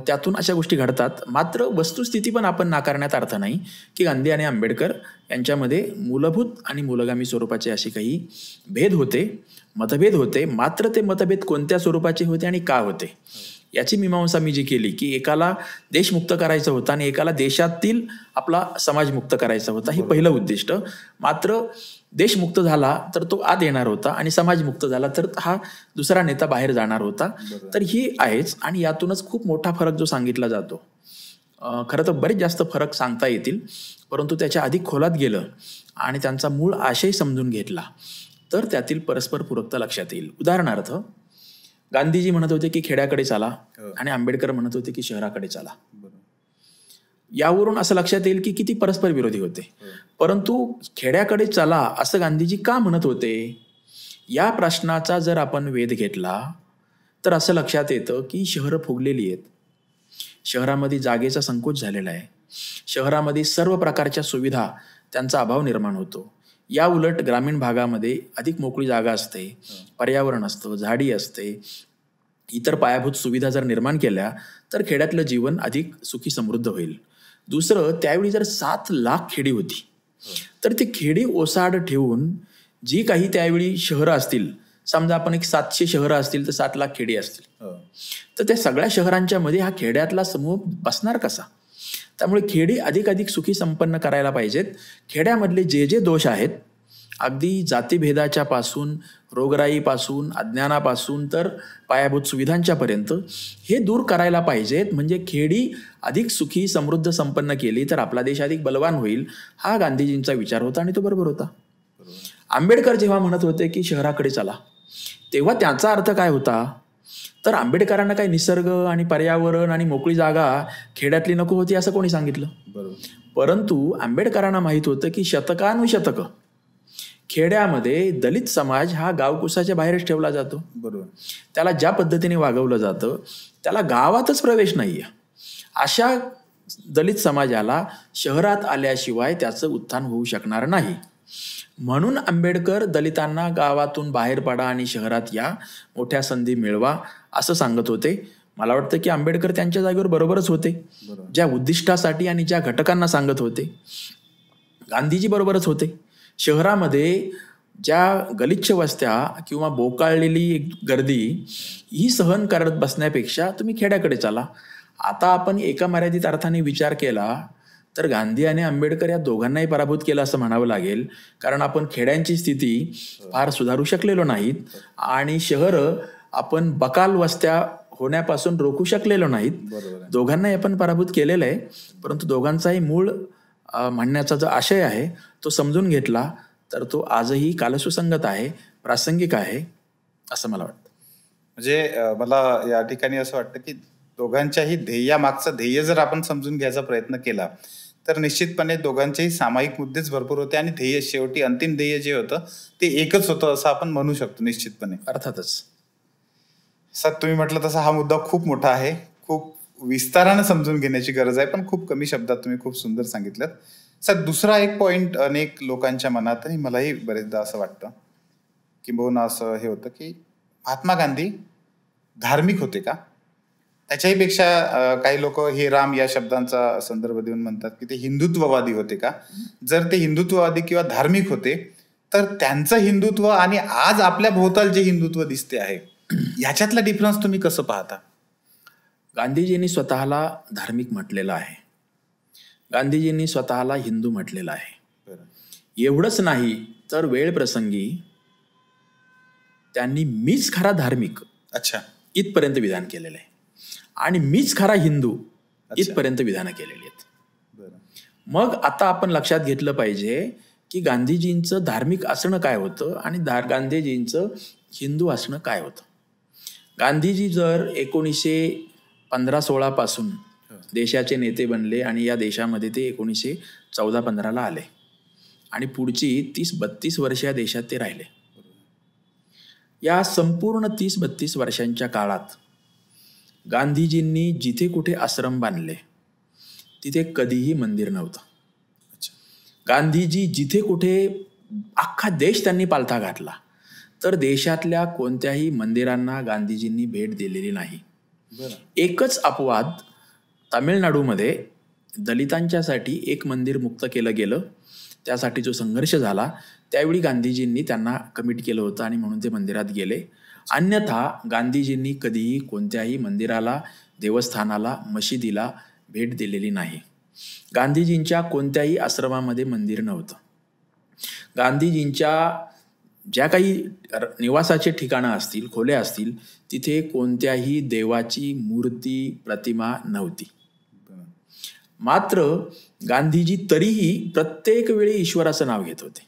[SPEAKER 2] त्यातून अशा गोष्टी घडतात. मात्र वस्तुस्थिती पण आपण नाकारण्यात अर्थ नाही की गांधी आणि आंबेडकर यांच्यामध्ये मूलभूत आणि मूलगामी स्वरूपाचे असे काही भेद होते, मतभेद होते. मात्र ते मतभेद कोणत्या स्वरूपाचे होते आणि का होते याची मीमांसा मी जी केली की एकाला देश मुक्त करायचा होता आणि एकाला देशातील आपला समाज मुक्त करायचा होता, हे पहिलं उद्दिष्ट. मात्र देश मुक्त झाला तर तो आत येणार होता आणि समाज मुक्त झाला तर हा दुसरा नेता बाहेर जाणार होता. तर ही आहेच. आणि यातूनच खूप मोठा फरक जो सांगितला जातो, खरं तर बरेच जास्त फरक सांगता येतील, परंतु त्याच्या अधिक खोलात गेलं आणि त्यांचा मूळ आशय समजून घेतला तर त्यातील परस्पर पूरकता लक्षात येईल. उदाहरणार्थ, गांधीजी म्हणत होते की खेड्याकडे चाला आणि आंबेडकर म्हणत होते की शहराकडे चाला. यावरून असं लक्षात येईल की किती परस्पर विरोधी होते. परंतु खेड्याकडे चला असं गांधीजी का म्हणत होते, या प्रश्नाचा जर आपण वेध घेतला तर असं लक्षात येतं की शहरं फुगलेली आहेत, शहरामध्ये जागेचा संकोच झालेला आहे, शहरामध्ये सर्व प्रकारच्या सुविधा त्यांचा अभाव निर्माण होतो. या उलट ग्रामीण भागामध्ये अधिक मोकळी जागा असते, पर्यावरण असतं, झाडी असते, इतर पायाभूत सुविधा जर निर्माण केल्या तर खेड्यातलं जीवन अधिक सुखी समृद्ध होईल. दुसरं, त्यावेळी जर 7 लाख खेडी होती तर ती खेडी ओसाड ठेवून जी काही त्यावेळी शहरं असतील, समजा आपण एक 700 शहरं असतील तर 7 लाख खेडी असतील, तर त्या सगळ्या शहरांच्या मध्ये हा खेड्यातला समूह बसणार कसा? त्यामुळे खेडी अधिक सुखी संपन्न करायला पाहिजेत. खेड्यामधले जे दोष आहेत, अगदी जातीभेदाच्या पासून, रोगराईपासून, अज्ञानापासून तर पायाभूत सुविधांच्या पर्यंत, हे दूर करायला पाहिजेत. म्हणजे खेडी अधिक सुखी समृद्ध संपन्न केली तर आपला देश अधिक बलवान होईल, हा गांधीजींचा विचार होता आणि तो बरोबर होता. आंबेडकर जेव्हा म्हणत होते की शहराकडे चला, तेव्हा त्याचा अर्थ काय होता? तर आंबेडकरांना काही निसर्ग आणि पर्यावरण आणि मोकळी जागा खेड्यातली नको होती असं कोणी सांगितलं? परंतु आंबेडकरांना माहित होतं की शतकानुशतकं खेड्यामध्ये दलित समाज हा गावकुसाच्या बाहेरच ठेवला जातो.
[SPEAKER 1] बरोबर.
[SPEAKER 2] त्याला ज्या पद्धतीने वागवलं जातं त्याला गावातच प्रवेश नाहीये. अशा दलित समाजाला शहरात आल्याशिवाय त्याचं उत्थान होऊ शकणार नाही. म्हणून आंबेडकर दलितांना गावातून बाहेर पडा आणि शहरात या, मोठ्या संधी मिळवा असं सांगत होते. मला वाटतं की आंबेडकर त्यांच्या जागेवर बरोबरच होते. ज्या उद्दिष्टासाठी आणि ज्या घटकांना सांगत होते, गांधीजी बरोबरच होते. शहरामध्ये ज्या गलिच्छ वस्त्या किंवा बोकाळलेली गर्दी ही सहन करत बसण्यापेक्षा तुम्ही खेड्याकडे चला. आता आपण एका मर्यादित अर्थाने विचार केला तर गांधी आणि आंबेडकर या दोघांनाही पराभूत केलं असं म्हणावं लागेल. कारण आपण खेड्यांची स्थिती फार सुधारू शकलेलो नाहीत आणि शहरं आपण बकाल वस्त्या होण्यापासून रोखू शकलेलो नाहीत. दोघांनाही आपण पराभूत केलेलं आहे. परंतु दोघांचाही मूळ म्हणण्याचा जो आशय आहे तो समजून घेतला तर तो आजही कालसुसंगत आहे, प्रासंगिक आहे असं मला वाटतं.
[SPEAKER 1] म्हणजे मला या ठिकाणी असं वाटतं की दोघांच्याही ध्येयामागचं ध्येय जर आपण समजून घ्यायचा प्रयत्न केला तर निश्चितपणे दोघांचेही सामायिक मुद्देच भरपूर होते आणि ध्येय, शेवटी अंतिम ध्येय जे होतं ते एकच होतं असं आपण म्हणू शकतो निश्चितपणे.
[SPEAKER 2] अर्थातच.
[SPEAKER 1] सर, तुम्ही म्हटलं तसा हा मुद्दा खूप मोठा आहे, खूप विस्तारानं समजून घेण्याची गरज आहे, पण खूप कमी शब्दात तुम्ही खूप सुंदर सांगितलं. सर, दुसरा एक पॉइंट अनेक लोकांच्या मनात आणि मलाही बरेचदा असं वाटतं, किंबहुना असं हे होतं की महात्मा गांधी धार्मिक होते का? त्याच्याही पेक्षा काही लोक हे राम या शब्दांचा संदर्भ देऊन म्हणतात की ते हिंदुत्ववादी होते का? जर ते हिंदुत्ववादी किंवा धार्मिक होते तर त्यांचं हिंदुत्व आणि आज आपल्या भोवताल जे हिंदुत्व दिसते आहे याच्यातला डिफरन्स तुम्ही कसं पाहता?
[SPEAKER 2] गांधीजींनी स्वतःला धार्मिक म्हटलेलं आहे, गांधीजींनी स्वतःला हिंदू म्हटलेलं आहे. एवढंच नाही तर वेळ प्रसंगी त्यांनी मीच खरा धार्मिक इथपर्यंत विधान केलेलं आहे आणि मीच खरा हिंदू इथपर्यंत विधानं केलेली आहेत. मग आता आपण लक्षात घेतलं पाहिजे की गांधीजींचं धार्मिक असणं काय होतं आणि गांधीजींचं हिंदू असणं काय होतं. गांधीजी जर 1915-16 पासून देशाचे नेते बनले आणि या देशामध्ये ते 1914-15 आले आणि पुढची 30-32 वर्ष या देशात ते राहिले. या संपूर्ण 30-32 वर्षांच्या काळात गांधीजींनी जिथे कुठे आश्रम बांधले तिथे कधीही मंदिर नव्हतं. गांधीजी जिथे कुठे अख्खा देश त्यांनी पालथा घातला तर देशातल्या कोणत्याही मंदिरांना गांधीजींनी भेट दिलेली नाही. एकच अपवाद, तामिळनाडूमध्ये दलितांच्यासाठी एक मंदिर मुक्त केलं गेलं, त्यासाठी जो संघर्ष झाला त्यावेळी गांधीजींनी त्यांना कमिट केलं होतं आणि म्हणून ते मंदिरात गेले. अन्यथा गांधीजींनी कधीही कोणत्याही मंदिराला, देवस्थानाला, मशिदीला भेट दिलेली नाही. गांधीजींच्या कोणत्याही आश्रमामध्ये मंदिर नव्हतं. गांधीजींच्या ज्या काही निवासाचे ठिकाणं असतील, खोल्या असतील, तिथे कोणत्याही देवाची मूर्ती, प्रतिमा नव्हती. मात्र गांधीजी तरीही प्रत्येक वेळी ईश्वराचं नाव घेत होते.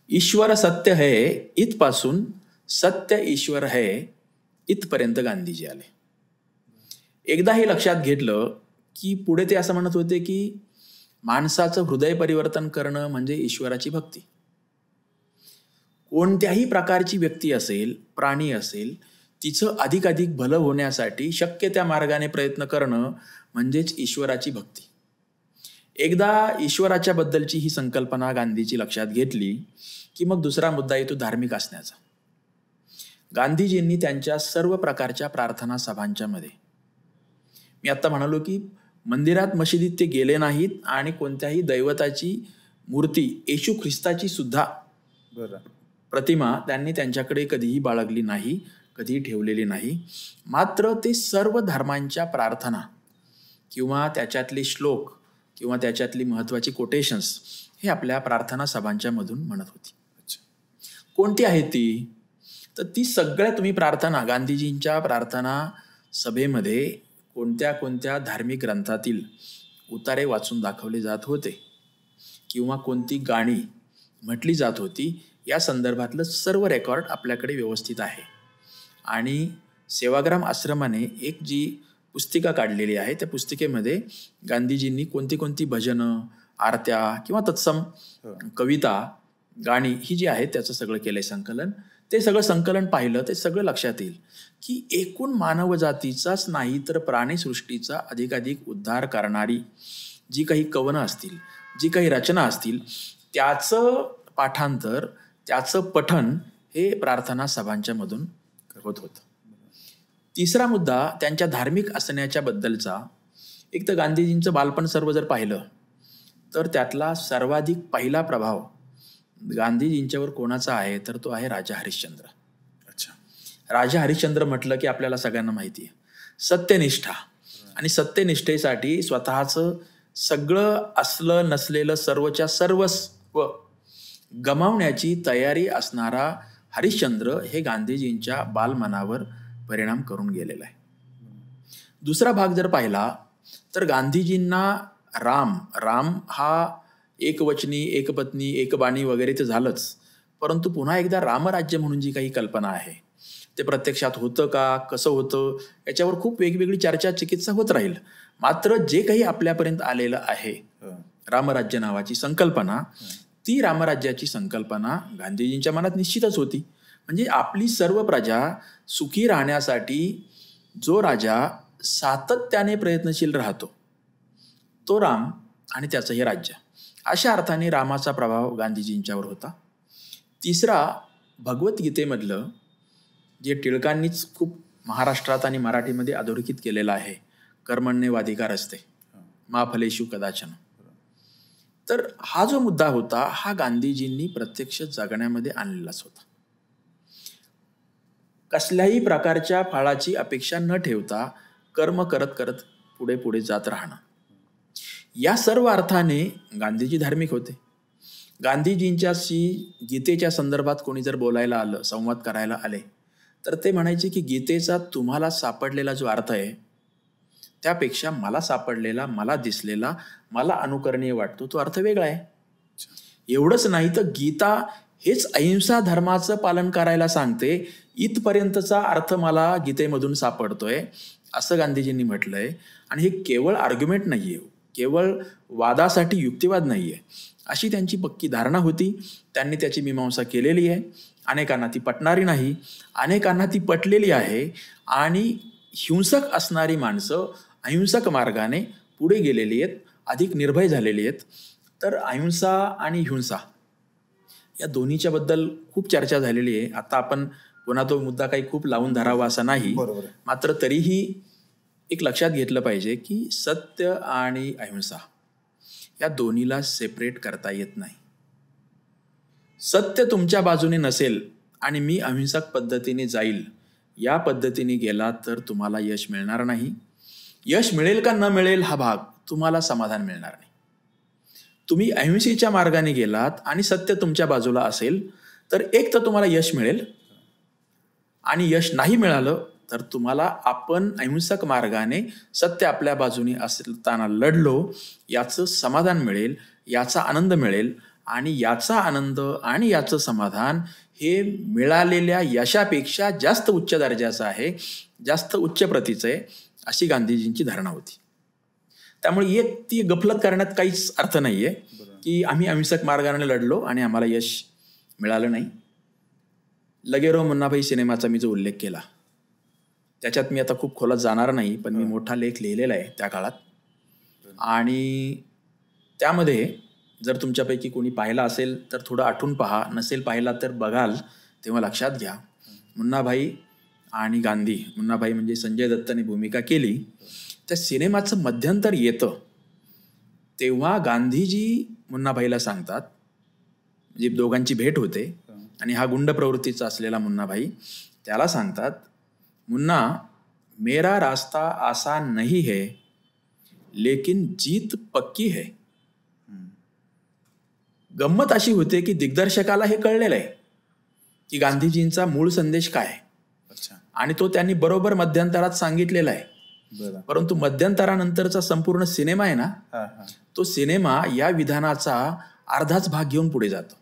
[SPEAKER 2] ईश्वर सत्य है इथपासून सत्य ईश्वर है इथपर्यंत गांधीजी आले. एकदा हे लक्षात घेतलं की पुढे ते असं म्हणत होते की माणसाचं हृदय परिवर्तन करणं म्हणजे ईश्वराची भक्ती. कोणत्याही प्रकारची व्यक्ती असेल, प्राणी असेल, तिचं अधिकाधिक भलं होण्यासाठी शक्य त्या मार्गाने प्रयत्न करणं म्हणजेच ईश्वराची भक्ती. एकदा ईश्वराच्या बद्दलची ही संकल्पना गांधीजी लक्षात घेतली की मग दुसरा मुद्दा येतो धार्मिक असण्याचा. गांधीजींनी त्यांच्या सर्व प्रकारच्या प्रार्थना सभांच्या मध्ये, मी आता म्हणालो की मंदिरात मशिदीत ते गेले नाहीत आणि कोणत्याही दैवताची मूर्ती, येशू ख्रिस्ताची सुद्धा प्रतिमा त्यांनी त्यांच्याकडे कधीही बाळगली नाही, कधीही ठेवलेली नाही. मात्र ते सर्व धर्मांच्या प्रार्थना किंवा त्याच्यातले श्लोक किंवा त्याच्यातली महत्त्वाची कोटेशन्स हे आपल्या प्रार्थना सभांच्या मधून म्हणत होती. कोणती आहे ती? तर ती सगळ्या तुम्ही प्रार्थना गांधीजींच्या प्रार्थना सभेमध्ये कोणत्या कोणत्या धार्मिक ग्रंथातील उतारे वाचून दाखवले जात होते किंवा कोणती गाणी म्हटली जात होती, या संदर्भातलं सर्व रेकॉर्ड आपल्याकडे व्यवस्थित आहे. आणि सेवाग्राम आश्रमाने एक जी पुस्तिका काढलेली आहे, त्या पुस्तिकेमध्ये गांधीजींनी कोणती कोणती भजनं, आरत्या किंवा तत्सम कविता, गाणी ही जी आहेत त्याचं सगळं केलंय संकलन. ते सगळं संकलन पाहिलं ते सगळं लक्षात येईल की एकूण मानवजातीचाच नाही तर प्राणीसृष्टीचा अधिकाधिक उद्धार करणारी जी काही कवनं असतील, जी काही रचना असतील, त्याचं पाठांतर, त्याचं पठण हे प्रार्थना सभांच्या मधून होत होतं. तिसरा मुद्दा त्यांच्या धार्मिक असण्याच्या बद्दलचा. एक तर गांधीजींचं बालपण सर्व जर पाहिलं तर त्यातला सर्वाधिक पहिला प्रभाव गांधीजींच्यावर कोणाचा आहे तर तो आहे राजा हरिश्चंद्र. राजा हरिश्चंद्र म्हटलं की आपल्याला सगळ्यांना माहिती आहे, सत्यनिष्ठा. आणि सत्यनिष्ठेसाठी स्वतःचं सगळं असलं नसलेलं सर्वच्या सर्वस्व गमावण्याची तयारी असणारा हरिश्चंद्र हे गांधीजींच्या बालमनावर परिणाम करून गेलेला आहे. दुसरा भाग जर पाहिला तर गांधीजींना राम हा एकवचनी, एकपत्नी, एकबाणी वगैरे तर झालंच, परंतु पुन्हा एकदा रामराज्य म्हणून जी काही कल्पना आहे ते प्रत्यक्षात होतं का, कसं होतं, याच्यावर खूप वेगवेगळी चर्चा, चिकित्सा होत राहील. मात्र जे काही आपल्यापर्यंत आलेलं आहे रामराज्य नावाची संकल्पना, ती रामराज्याची संकल्पना गांधीजींच्या मनात निश्चितच होती. म्हणजे आपली सर्व प्रजा सुखी राहण्यासाठी जो राजा सातत्याने प्रयत्नशील राहतो तो राम आणि त्याचं हे राज्य, अशा अर्थाने रामाचा प्रभाव गांधीजींच्यावर होता. तिसरा, भगवद्गीतेमधलं जे टिळकांनीच खूप महाराष्ट्रात आणि मराठीमध्ये अधोरेखित केलेलं आहे, कर्मण्येवाधिकार असते मा फलेषु कदाचन. तर हा जो मुद्दा होता हा गांधीजींनी प्रत्यक्ष जगण्यामध्ये आणलेलाच होता. कसल्याही प्रकारच्या फळाची अपेक्षा न ठेवता कर्म करत करत पुढे पुढे जात राहणं, या सर्व अर्थाने गांधीजी धार्मिक होते. गांधीजींच्याशी गीतेच्या संदर्भात कोणी जर बोलायला आलं, संवाद करायला आले, तर ते म्हणायचे की गीतेचा तुम्हाला सापडलेला जो अर्थ आहे त्यापेक्षा मला सापडलेला, मला दिसलेला, मला अनुकरणीय वाटतो तो अर्थ वेगळा आहे. एवढंच नाही तर गीता हेच अहिंसा धर्माचं पालन करायला सांगते, इथपर्यंतचा अर्थ मला गीतेमधून सापडतोय असं गांधीजींनी म्हटलंय. आणि हे केवळ आर्ग्युमेंट नाहीये, केवळ वादासाठी युक्तिवाद नाहीये, अशी त्यांची पक्की धारणा होती. त्यांनी त्याची मीमांसा केलेली आहे. अनेकांना ती पटणारी नाही, अनेकांना ती पटलेली आहे. आणि हिंसक असणारी माणसं अहिंसक मार्गाने पुढे गेलेली आहेत, अधिक निर्भय झालेली आहेत. तर अहिंसा आणि हिंसा या दोन्हीच्या बद्दल खूप चर्चा झालेली आहे. आता आपण पुन्हा तो मुद्दा काही खूप लावून धरावा असा नाही, मात्र तरीही एक लक्षात घेतलं पाहिजे की सत्य आणि अहिंसा या दोन्हीला सेपरेट करता येत नाही. सत्य तुमच्या बाजूने नसेल आणि मी अहिंसक पद्धतीने जाईल, या पद्धतीने गेला तर तुम्हाला यश मिळणार नाही. यश मिळेल का न मिळेल हा भाग, तुम्हाला समाधान मिळणार नाही. तुम्ही अहिंसेच्या मार्गाने गेलात आणि सत्य तुमच्या बाजूला असेल तर एक तर तुम्हाला यश मिळेल, आणि यश नाही मिळालं तर तुम्हाला आपण अहिंसक मार्गाने सत्य आपल्या बाजूने असताना लढलो याचं समाधान मिळेल, याचा आनंद मिळेल. आणि याचा आनंद आणि याचं समाधान हे मिळालेल्या यशापेक्षा जास्त उच्च दर्जाचं आहे, जास्त उच्च प्रतीचं आहे, अशी गांधीजींची धारणा होती. त्यामुळे एक ती गफलत करण्यात काहीच अर्थ नाहीये की आम्ही अहिंसक मार्गाने लढलो आणि आम्हाला यश मिळालं नाही. लगेरो मुन्नाभाई सिनेमाचा मी जो उल्लेख केला त्याच्यात मी आता खूप खोलात जाणार नाही, पण मी मोठा लेख लिहिलेला आहे त्या काळात. आणि त्यामध्ये जर तुमच्यापैकी कोणी पाहिला असेल तर थोडं आठवून पहा, नसेल पाहिला तर बघाल तेव्हा लक्षात घ्या. मुन्नाभाई आणि गांधी, मुन्नाभाई म्हणजे संजय दत्तने भूमिका केली, त्या सिनेमाचं मध्यंतर येतं तेव्हा गांधीजी मुन्नाभाईला सांगतात, म्हणजे दोघांची भेट होते आणि हा गुंड प्रवृत्तीचा असलेला मुन्नाभाई त्याला सांगतात, मुन्ना मेरा रास्ता आसान नहीं है लेकिन जीत पक्की है. गंमत अशी होते की दिग्दर्शकाला हे कळलेलं आहे की गांधीजींचा मूळ संदेश काय आहे आणि तो त्यांनी बरोबर मध्यंतरात सांगितलेला आहे. परंतु मध्यंतरानंतरचा संपूर्ण सिनेमा आहे ना, तो सिनेमा या विधानाचा अर्धाच भाग घेऊन पुढे जातो.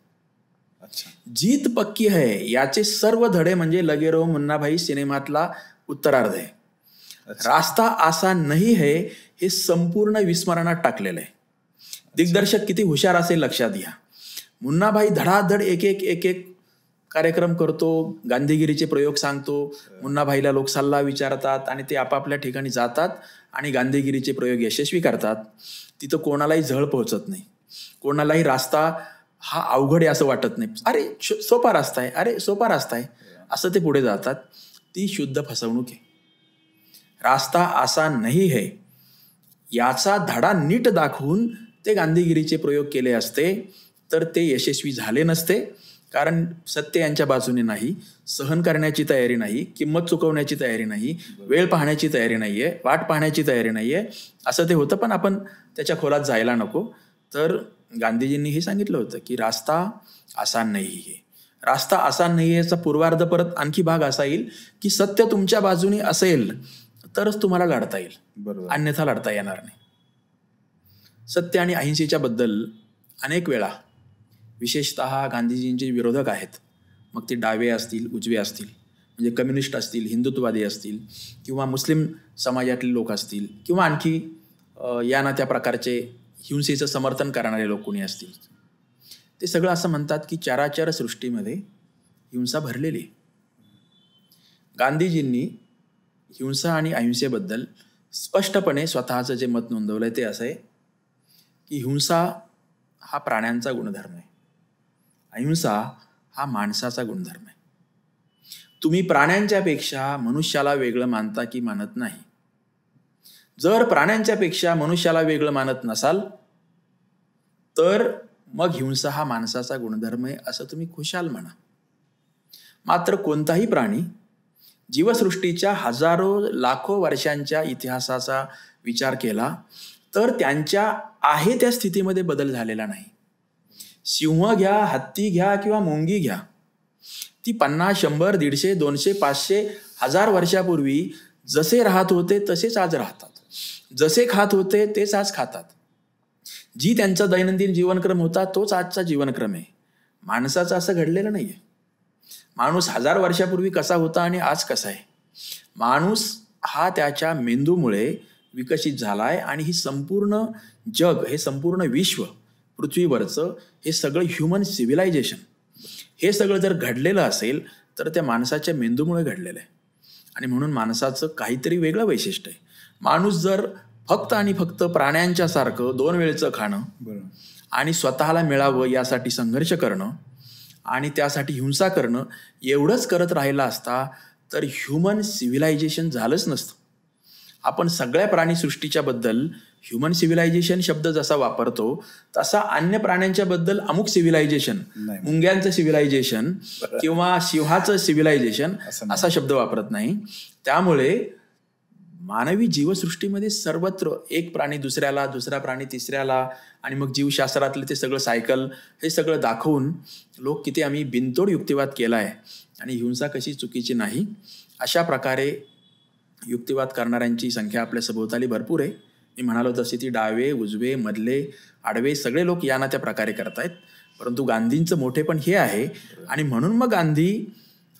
[SPEAKER 2] जीत पक्की है याचे सर्व धडे म्हणजे लगेरो मुन्नाभाई सिनेमातला उत्तरार्ध आहे. रास्ता आसान नाही है हे संपूर्ण विस्मरणात टाकलेलं आहे. दिग्दर्शक किती हुशार असेल लक्षात घ्या. मुन्नाभाई धडाधड एक एक कार्यक्रम करतो, गांधीगिरीचे प्रयोग सांगतो, मुन्नाभाईला लोक सल्ला विचारतात आणि ते आपापल्या ठिकाणी जातात आणि गांधीगिरीचे प्रयोग यशस्वी करतात. तिथं कोणालाही झळ पोहोचत नाही, कोणालाही रास्ता हा अवघड आहे असं वाटत नाही. अरे सोपा रास्ता आहे, अरे सोपा रास्ता आहे असं ते पुढे जातात. ती शुद्ध फसवणूक आहे. रास्ता आसान नाही है याचा धडा नीट दाखवून ते गांधीगिरीचे प्रयोग केले असते तर ते यशस्वी झाले नसते. कारण सत्य यांच्या बाजूने नाही, सहन करण्याची तयारी नाही, किंमत चुकवण्याची तयारी नाही, वेळ पाहण्याची तयारी नाहीये, वाट पाहण्याची तयारी नाहीये, असं ते होतं. पण आपण त्याच्या खोलात जायला नको. तर गांधीजींनी हे सांगितलं होतं की रास्ता आसान नाही आहे. रास्ता आसान नाही याचा पूर्वार्ध परत आणखी भाग असा येईल की सत्य तुमच्या बाजूने असेल तरच तुम्हाला लढता येईल, अन्यथा लढता येणार नाही. सत्य आणि अहिंसेच्या बद्दल अनेक वेळा विशेषतः गांधीजींचे विरोधक आहेत, मग ते डावे असतील, उजवे असतील, म्हणजे कम्युनिस्ट असतील, हिंदुत्ववादी असतील किंवा मुस्लिम समाजातले लोक असतील किंवा आणखी या ना त्या प्रकारचे हिंसेचं समर्थन करणारे लोक कोणी असतील, ते सगळं असं म्हणतात की चराचर सृष्टीमध्ये हिंसा भरलेली आहे. गांधीजींनी हिंसा आणि अहिंसेबद्दल स्पष्टपणे स्वतःचं जे मत नोंदवलं आहे ते असं आहे की हिंसा हा प्राण्यांचा गुणधर्म आहे, अहिंसा हा माणसाचा गुणधर्म आहे. तुम्ही प्राण्यांच्या पेक्षा मनुष्याला वेगळं मानता की मानत नाही. जर प्राण्यांच्या पेक्षा मनुष्याला वेगळं मानत नसाल तर मग हिंसा हा माणसाचा गुणधर्म आहे असं तुम्ही खुशाल म्हणा. मात्र कोणताही प्राणी जीवसृष्टीच्या हजारो लाखो वर्षांच्या इतिहासाचा विचार केला तर त्यांच्या आहे त्या स्थितीमध्ये बदल झालेला नाही. सिंह घ्या, हत्ती घ्या किंवा मुंगी घ्या, ती 50, 100, 150, 200, 500, 1000 वर्षापूर्वी जसे राहत होते तसेच आज राहतात, जसे खात होते तेच आज खातात. जी त्यांचा दैनंदिन जीवनक्रम होता तोच आजचा जीवनक्रम आहे. माणसाचं असं घडलेलं नाहीये. माणूस 1000 वर्षापूर्वी कसा होता आणि आज कसा आहे. माणूस हा त्याच्या मेंदूमुळे विकसित झालाय आणि ही संपूर्ण जग, हे संपूर्ण विश्व, पृथ्वीवरचं हे सगळं ह्युमन सिव्हिलायझेशन, हे सगळं जर घडलेलं असेल तर त्या माणसाच्या मेंदूमुळे घडलेलं आहे. आणि म्हणून माणसाचं काहीतरी वेगळं वैशिष्ट्य आहे. माणूस जर फक्त आणि फक्त प्राण्यांच्या सारखं 2 वेळचं खाणं आणि स्वतःला मिळावं यासाठी संघर्ष करणं आणि त्यासाठी हिंसा करणं एवढंच करत राहिला असता तर ह्युमन सिव्हिलायझेशन झालंच नसतं. आपण सगळ्या प्राणीसृष्टीच्या बद्दल ह्युमन सिव्हिलायझेशन शब्द जसा वापरतो तसा अन्य प्राण्यांच्या बद्दल अमुक सिव्हिलायझेशन, मुंग्यांचं सिव्हिलायझेशन किंवा सिंहाचं सिव्हिलायझेशन असा शब्द वापरत नाही. त्यामुळे मानवी जीवसृष्टीमध्ये सर्वत्र एक प्राणी दुसऱ्याला, दुसरा प्राणी तिसऱ्याला आणि मग जीवशास्त्रातले ते सगळं सायकल, हे सगळं दाखवून लोक किती आम्ही बिनतोड युक्तिवाद केला आहे आणि हिंसा कशी चुकीची नाही अशा प्रकारे युक्तिवाद करणाऱ्यांची संख्या आपल्या सभोवताली भरपूर आहे. मी म्हणालो तशी ती डावे, उजवे, मधले, आडवे सगळे लोक या ना त्या प्रकारे करतायत. परंतु गांधींचं मोठेपण हे आहे आणि म्हणून मग गांधी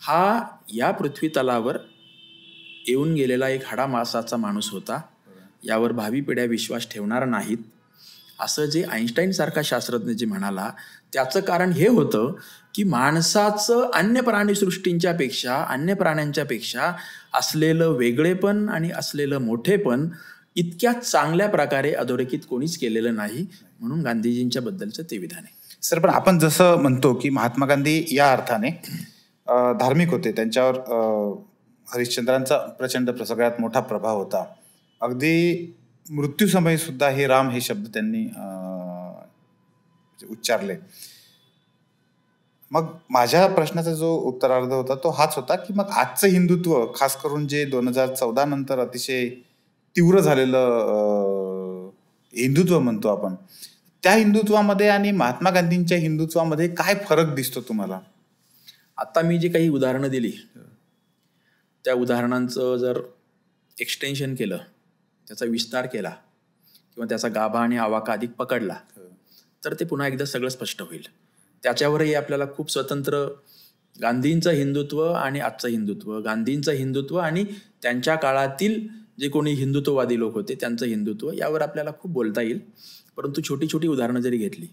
[SPEAKER 2] हा या पृथ्वी तलावर येऊन गेलेला एक हाडामासाचा माणूस होता. यावर भावी पिढ्या विश्वास ठेवणार नाहीत असं जे आईन्स्टाईन सारखा शास्त्रज्ञ जे म्हणाला त्याचं कारण हे होतं की माणसाचं अन्य प्राणीसृष्टींच्या पेक्षा, अन्य प्राण्यांच्या पेक्षा असलेलं वेगळेपण आणि असलेलं मोठेपण इतक्या चांगल्या प्रकारे अधोरेखित कोणीच केलेलं नाही. म्हणून गांधीजींच्या बद्दलचं ते विधान आहे.
[SPEAKER 1] सर, पण आपण जसं म्हणतो की महात्मा गांधी या अर्थाने धार्मिक होते, त्यांच्यावर हरिश्चंद्रांचा प्रचंड सगळ्यात मोठा प्रभाव होता. अगदी मृत्यूसमयी सुद्धा हे राम हे शब्द त्यांनी उच्चारले. मग माझ्या प्रश्नाचा जो उत्तरार्ध होता तो हाच होता की मग आजचं हिंदुत्व, खास करून जे 2014 नंतर अतिशय तीव्र झालेलं हिंदुत्व म्हणतो आपण, त्या हिंदुत्वामध्ये आणि महात्मा गांधींच्या हिंदुत्वामध्ये काय फरक दिसतो तुम्हाला?
[SPEAKER 2] आता मी जी काही उदाहरणं दिली त्या उदाहरणांचं जर एक्सटेन्शन केलं, त्याचा विस्तार केला किंवा त्याचा गाभा आणि आवाका अधिक पकडला तर ते पुन्हा एकदा सगळं स्पष्ट होईल. त्याच्यावरही आपल्याला खूप स्वतंत्र गांधींचं हिंदुत्व आणि आजचं हिंदुत्व, गांधींचं हिंदुत्व आणि त्यांच्या काळातील जे कोणी हिंदुत्ववादी लोक होते त्यांचं हिंदुत्व, यावर आपल्याला खूप बोलता येईल. परंतु छोटी छोटी उदाहरणं जरी घेतली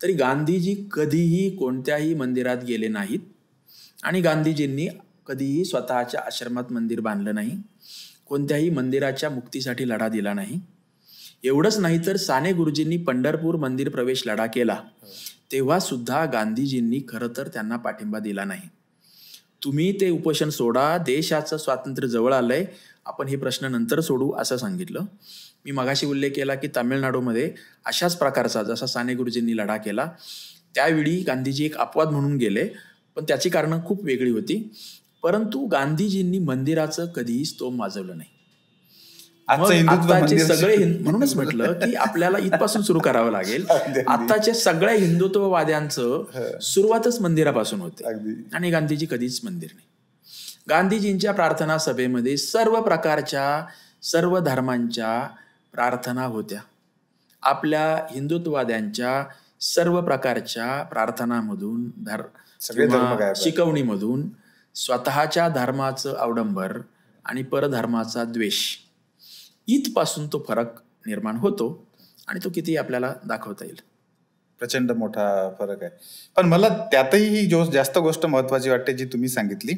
[SPEAKER 2] तरी गांधीजी कधीही कोणत्याही मंदिरात गेले नाहीत आणि गांधीजींनी कधीही स्वतःच्या आश्रमात मंदिर बांधलं नाही, कोणत्याही मंदिराच्या मुक्तीसाठी लढा दिला नाही. एवढंच नाही तर साने गुरुजींनी पंढरपूर मंदिर प्रवेश लढा केला तेव्हा सुद्धा गांधीजींनी खरं तर त्यांना पाठिंबा दिला नाही. तुम्ही ते उपोषण सोडा, देशाचं स्वातंत्र्य जवळ आलंय, आपण हे प्रश्न नंतर सोडू असं सांगितलं. मी मगाशी उल्लेख केला की तामिळनाडूमध्ये अशाच प्रकारचा जसा साने गुरुजींनी लढा केला, त्यावेळी गांधीजी एक अपवाद म्हणून गेले, पण त्याची कारणं खूप वेगळी होती. परंतु गांधीजींनी मंदिराचं कधीही स्तोम वाजवलं नाही. आताचे सगळे म्हणूनच म्हटलं की आपल्याला इथपासून सुरू करावं लागेल. आताच्या सगळ्या हिंदुत्ववाद्यांचं सुरुवातच मंदिरापासून होते आणि गांधीजी कधीच मंदिर नाही. गांधीजींच्या प्रार्थना सभेमध्ये सर्व प्रकारच्या सर्व धर्मांच्या प्रार्थना होत्या. आपल्या हिंदुत्ववाद्यांच्या सर्व प्रकारच्या प्रार्थनामधून शिकवणीमधून स्वतःच्या धर्माचं अवडंबर आणि परधर्माचा द्वेष, इथपासून तो फरक निर्माण होतो आणि तो किती आपल्याला दाखवता येईल.
[SPEAKER 1] प्रचंड मोठा फरक आहे. पण मला त्यातही ही जास्त गोष्ट महत्वाची वाटते जी तुम्ही सांगितली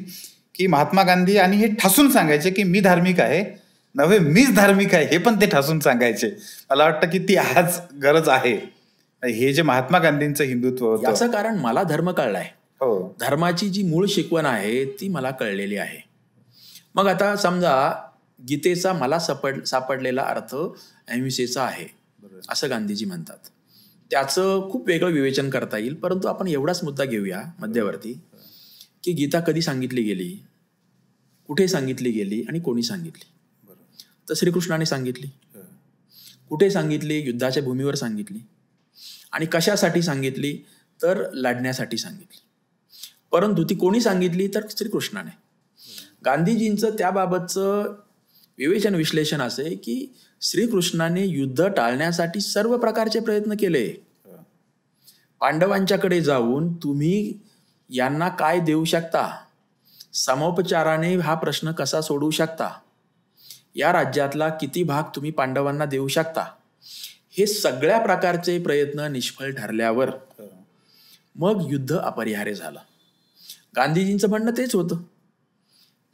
[SPEAKER 1] की महात्मा गांधी आणि हे ठासून सांगायचे की मी धार्मिक आहे नव्हे, मीच धार्मिक आहे, हे पण ते ठासून सांगायचे. मला वाटतं की ती आज गरज आहे. हे जे महात्मा गांधींचं हिंदुत्व होतं,
[SPEAKER 2] याचं कारण मला धर्म कळलाय. धर्माची जी मूळ शिकवण आहे ती मला कळलेली आहे. मग आता समजा गीतेचा मला सापडलेला अर्थ अहिंसेचा आहे असं गांधीजी म्हणतात. त्याचं खूप वेगळं विवेचन करता येईल, परंतु आपण एवढाच मुद्दा घेऊया मध्यवर्ती की गीता कधी सांगितली गेली, कुठे सांगितली गेली आणि कोणी सांगितली. तर श्रीकृष्णाने सांगितली. कुठे सांगितली? युद्धाच्या भूमीवर सांगितली. आणि कशासाठी सांगितली? तर लढण्यासाठी सांगितली. परंतु ती कोणी सांगितली? तर श्रीकृष्णाने. गांधीजींचं त्याबाबतचं विवेचन विश्लेषण असे की श्रीकृष्णाने युद्ध टाळण्यासाठी सर्व प्रकारचे प्रयत्न केले. पांडवांच्याकडे जाऊन तुम्ही यांना काय देऊ शकता, समोपचाराने हा प्रश्न कसा सोडवू शकता, या राज्यातला किती भाग तुम्ही पांडवांना देऊ शकता, हे सगळ्या प्रकारचे प्रयत्न निष्फळ ठरल्यावर मग युद्ध अपरिहार्य झालं. गांधीजींचं म्हणणं तेच होतं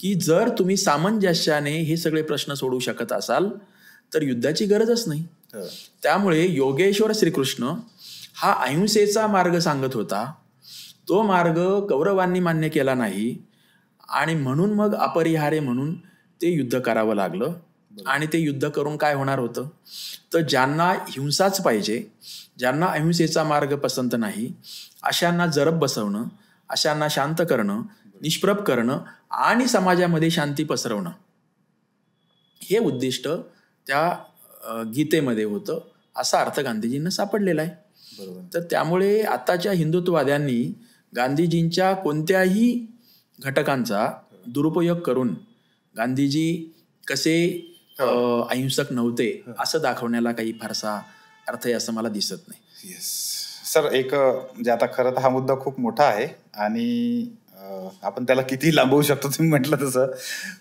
[SPEAKER 2] की जर तुम्ही सामंजस्याने हे सगळे प्रश्न सोडवू शकत असाल तर युद्धाची गरजच नाही. त्यामुळे योगेश्वर श्रीकृष्ण हा अहिंसेचा मार्ग सांगत होता. तो मार्ग कौरवांनी मान्य केला नाही आणि म्हणून मग अपरिहार्य म्हणून ते युद्ध करावं लागलं. आणि ते युद्ध करून काय होणार होतं तर ज्यांना हिंसाच पाहिजे, ज्यांना अहिंसेचा मार्ग पसंत नाही, अशांना जरब बसवणं, अशांना शांत करणं, निष्प्रभ करणं आणि समाजामध्ये शांती पसरवणं, हे उद्दिष्ट त्या गीतेमध्ये होतं. असा अर्थ गांधीजींना सापडलेला आहे. तर त्यामुळे आताच्या हिंदुत्ववाद्यांनी गांधीजींच्या कोणत्याही घटकांचा दुरुपयोग करून गांधीजी कसे अहिंसक नव्हते असं दाखवण्याला काही फारसा अर्थ आहे असं मला दिसत नाही.
[SPEAKER 1] येस सर, एक म्हणजे आता खरं तर हा मुद्दा खूप मोठा आहे आणि आपण त्याला किती लांबवू शकतो तुम्ही म्हटलं तसं,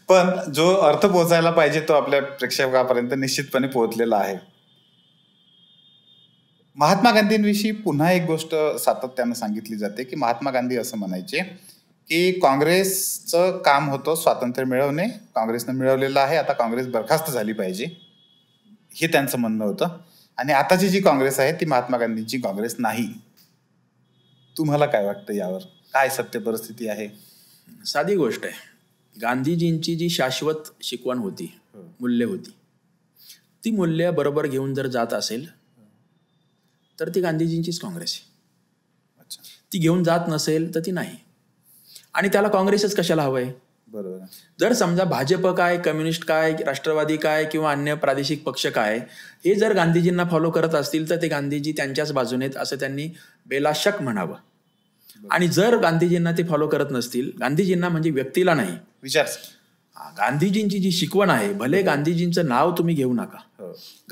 [SPEAKER 1] पण जो अर्थ पोहोचायला पाहिजे तो आपल्या प्रेक्षकापर्यंत निश्चितपणे पोहोचलेला आहे. महात्मा गांधींविषयी पुन्हा एक गोष्ट सातत्यानं सांगितली जाते की महात्मा गांधी असं म्हणायचे की काँग्रेसचं काम होतं स्वातंत्र्य मिळवणे, काँग्रेसनं मिळवलेलं आहे, आता काँग्रेस बरखास्त झाली पाहिजे, हे त्यांचं म्हणणं होतं. आणि आताची जी काँग्रेस आहे ती महात्मा गांधींची काँग्रेस नाही. तुम्हाला काय वाटतं यावर? काय सत्य परिस्थिती आहे?
[SPEAKER 2] साधी गोष्ट आहे. गांधीजींची जी शाश्वत शिकवण होती, मूल्य होती, ती मूल्य बरोबर घेऊन जर जात असेल तर ती गांधीजींचीच काँग्रेस आहे. ती घेऊन जात नसेल तर ती नाही. आणि त्याला काँग्रेसच कशाला हवंय?
[SPEAKER 1] बरोबर.
[SPEAKER 2] जर समजा भाजप काय, कम्युनिस्ट काय, राष्ट्रवादी काय किंवा अन्य प्रादेशिक पक्ष काय, हे जर गांधीजींना फॉलो करत असतील तर ते गांधीजी त्यांच्याच बाजूने आहेत असं त्यांनी बेलाशक म्हणावं. आणि जर गांधीजींना ते फॉलो करत नसतील, गांधीजींना म्हणजे व्यक्तीला नाही,
[SPEAKER 1] विचार,
[SPEAKER 2] गांधीजींची जी शिकवण आहे, भले गांधीजींचं नाव तुम्ही घेऊ नका,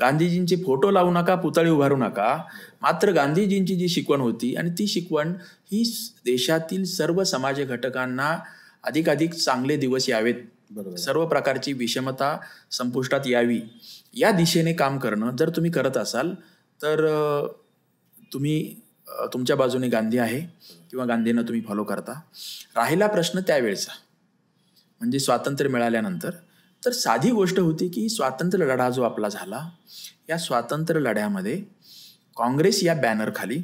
[SPEAKER 2] गांधीजींचे फोटो लावू नका, पुतळे उभारू नका, मात्र गांधीजींची जी शिकवण होती आणि ती शिकवण ही देशातील सर्व समाज घटकांना अधिकाधिक चांगले दिवस यावेत, सर्व प्रकारची विषमता संपुष्टात यावी, या दिशेने काम करणं जर तुम्ही करत असाल तर तुम्ही तुमच्या बाजूने गांधी आहे किंवा गांधींना तुम्ही फॉलो करता. राहिला प्रश्न त्यावेळेचा म्हणजे स्वातंत्र्य मिळाल्यानंतर, तर साधी गोष्ट होती की स्वातंत्र्य लढा जो आपला झाला, या स्वातंत्र्य लढ्यामध्ये काँग्रेस या बॅनरखाली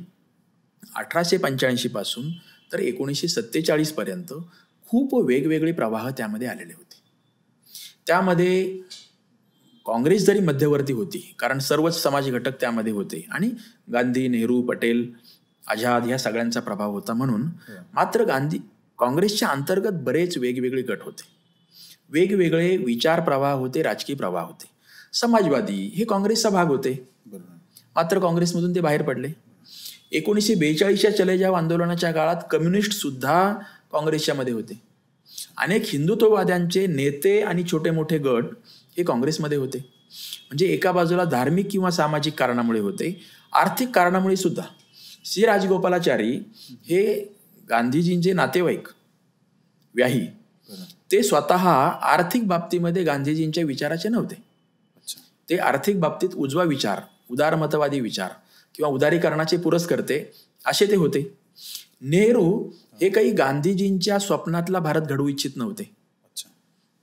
[SPEAKER 2] 1885 पासून तर 1947 पर्यंत खूप वेगवेगळे प्रवाह त्यामध्ये आलेले होते. त्यामध्ये काँग्रेस जरी मध्यवर्ती होती, कारण सर्वच समाज घटक त्यामध्ये होते आणि गांधी, नेहरू, पटेल, आझाद या सगळ्यांचा प्रभाव होता म्हणून, मात्र काँग्रेसच्या अंतर्गत बरेच वेगवेगळे गट होते, वेगवेगळे विचार प्रवाह होते, राजकीय प्रवाह होते. समाजवादी हे काँग्रेसचा भाग होते, मात्र काँग्रेसमधून ते बाहेर पडले. 1942च्या चले जाव आंदोलनाच्या काळात कम्युनिस्ट सुद्धा काँग्रेसच्या मध्ये होते. अनेक हिंदुत्ववाद्यांचे नेते आणि छोटे मोठे गट हे काँग्रेसमध्ये होते. म्हणजे एका बाजूला धार्मिक किंवा सामाजिक कारणामुळे होते, आर्थिक कारणामुळे सुद्धा. सी राजगोपालाचारी हे गांधीजींचे नातेवाईक व्याही, ते स्वतः आर्थिक बाबतीमध्ये गांधीजींच्या विचाराचे नव्हते. ते आर्थिक बाबतीत उजवा विचार, उदारमतवादी विचार किंवा उदारीकरणाचे पुरस्कर्ते असे ते होते. नेहरू हे काही गांधीजींच्या स्वप्नातला भारत घडवू इच्छित नव्हते.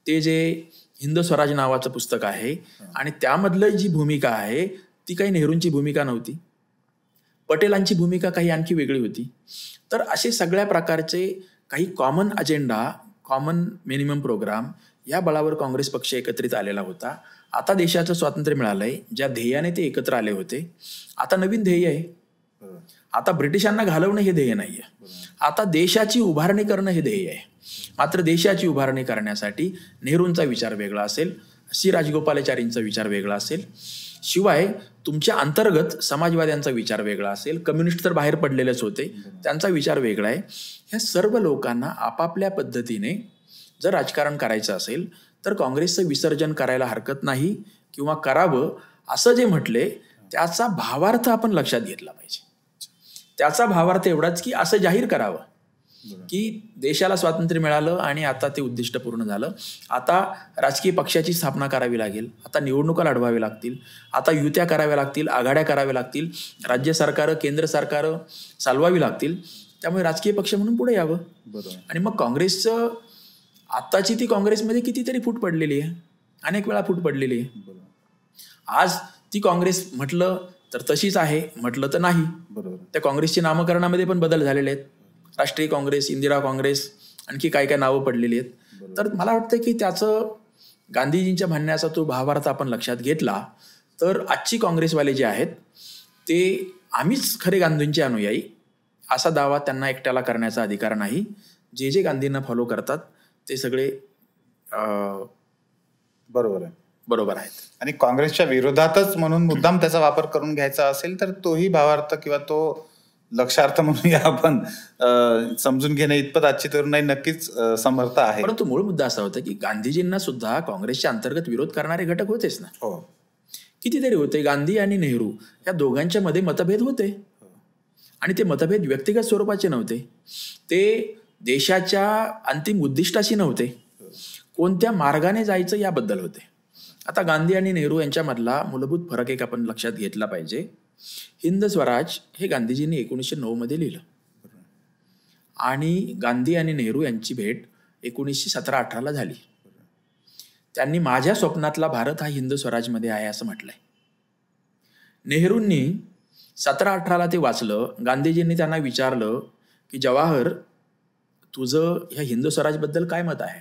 [SPEAKER 2] ते जे हिंद स्वराज नावाचं पुस्तक आहे आणि त्यामधलं जी भूमिका आहे ती काही नेहरूंची भूमिका नव्हती, पटेलांची भूमिका काही आणखी वेगळी होती. तर असे सगळ्या प्रकारचे काही common agenda, common minimum programme या बळावर काँग्रेस पक्ष एकत्रित आलेला होता. आता देशाचं स्वातंत्र्य मिळालंय, ज्या ध्येयाने ते एकत्र आले होते, आता नवीन ध्येय आहे. आता ब्रिटिशांना घालवणं हे ध्येय नाहीये, आता देशाची उभारणी करणं हे ध्येय आहे. मात्र देशाची उभारणी करण्यासाठी नेहरूंचा विचार वेगळा असेल, सी राजगोपालाचारींचा विचार वेगळा असेल, शिवाय तुमच्या अंतर्गत समाजवाद्यांचा विचार वेगळा असेल, कम्युनिस्ट तर बाहेर पडलेलेच होते, त्यांचा विचार वेगळा आहे. ह्या सर्व लोकांना आपापल्या पद्धतीने जर राजकारण करायचं असेल तर काँग्रेसचं विसर्जन करायला हरकत नाही, किंवा करावं असं जे म्हटले त्याचा भावार्थ आपण लक्षात घेतला पाहिजे. त्याचा भावार्थ एवढाच की असं जाहीर करावं की देशाला स्वातंत्र्य मिळालं आणि आता ते उद्दिष्ट पूर्ण झालं, आता राजकीय पक्षाची स्थापना करावी लागेल, आता निवडणुका लढवाव्या लागतील, आता युत्या कराव्या लागतील, आघाड्या कराव्या लागतील, राज्य सरकारं, केंद्र सरकारं चालवावी लागतील. त्यामुळे राजकीय पक्ष म्हणून पुढे यावं. आणि मग काँग्रेसचं आत्ताची ती काँग्रेसमध्ये कितीतरी फूट पडलेली आहे, अनेक वेळा फूट पडलेली आहे. आज ती काँग्रेस म्हटलं तर तशीच आहे, म्हटलं तर नाही. त्या काँग्रेसच्या नामकरणामध्ये पण बदल झालेले आहेत. राष्ट्रीय काँग्रेस, इंदिरा काँग्रेस, आणखी काय काय नावं पडलेली आहेत. तर मला वाटतं की त्याचं गांधीजींच्या म्हणण्याचा तो भावार्थ आपण लक्षात घेतला तर आजची काँग्रेसवाले जे आहेत ते आम्हीच खरे गांधींचे अनुयायी असा दावा त्यांना एकट्याला करण्याचा अधिकार नाही. जे जे गांधींना फॉलो करतात ते सगळे बरोबर आहेत.
[SPEAKER 1] आणि काँग्रेसच्या विरोधातच म्हणून मुद्दाम त्याचा वापर करून घ्यायचा असेल तर तोही भावार्थ किंवा तो लक्षार्थ म्हणून आपण समजून घेणे इतपत आजची तरुणाई नक्कीच समर्थ आहे.
[SPEAKER 2] परंतु मूळ मुद्दा असा होता की गांधीजींना सुद्धा काँग्रेसच्या अंतर्गत विरोध करणारे घटक होतेच ना.
[SPEAKER 1] हो,
[SPEAKER 2] कितीतरी होते. गांधी आणि नेहरू या दोघांच्या मध्ये मतभेद होते आणि ते मतभेद व्यक्तिगत स्वरूपाचे नव्हते, ते देशाच्या अंतिम उद्दिष्टाशी नव्हते, कोणत्या मार्गाने जायचं याबद्दल होते. आता गांधी आणि नेहरू यांच्यामधला मूलभूत फरक एक आपण लक्षात घेतला पाहिजे. हिंद स्वराज हे गांधीजींनी 1909 मध्ये लिहिलं आणि गांधी आणि नेहरू यांची भेट 1917-18 झाली. त्यांनी माझ्या स्वप्नातला भारत हा हिंद स्वराजमध्ये आहे असं म्हटलंय. नेहरूंनी 17-18 ते वाचलं. गांधीजींनी त्यांना विचारलं की जवाहर, तुझं ह्या हिंदू स्वराजबद्दल काय मत आहे?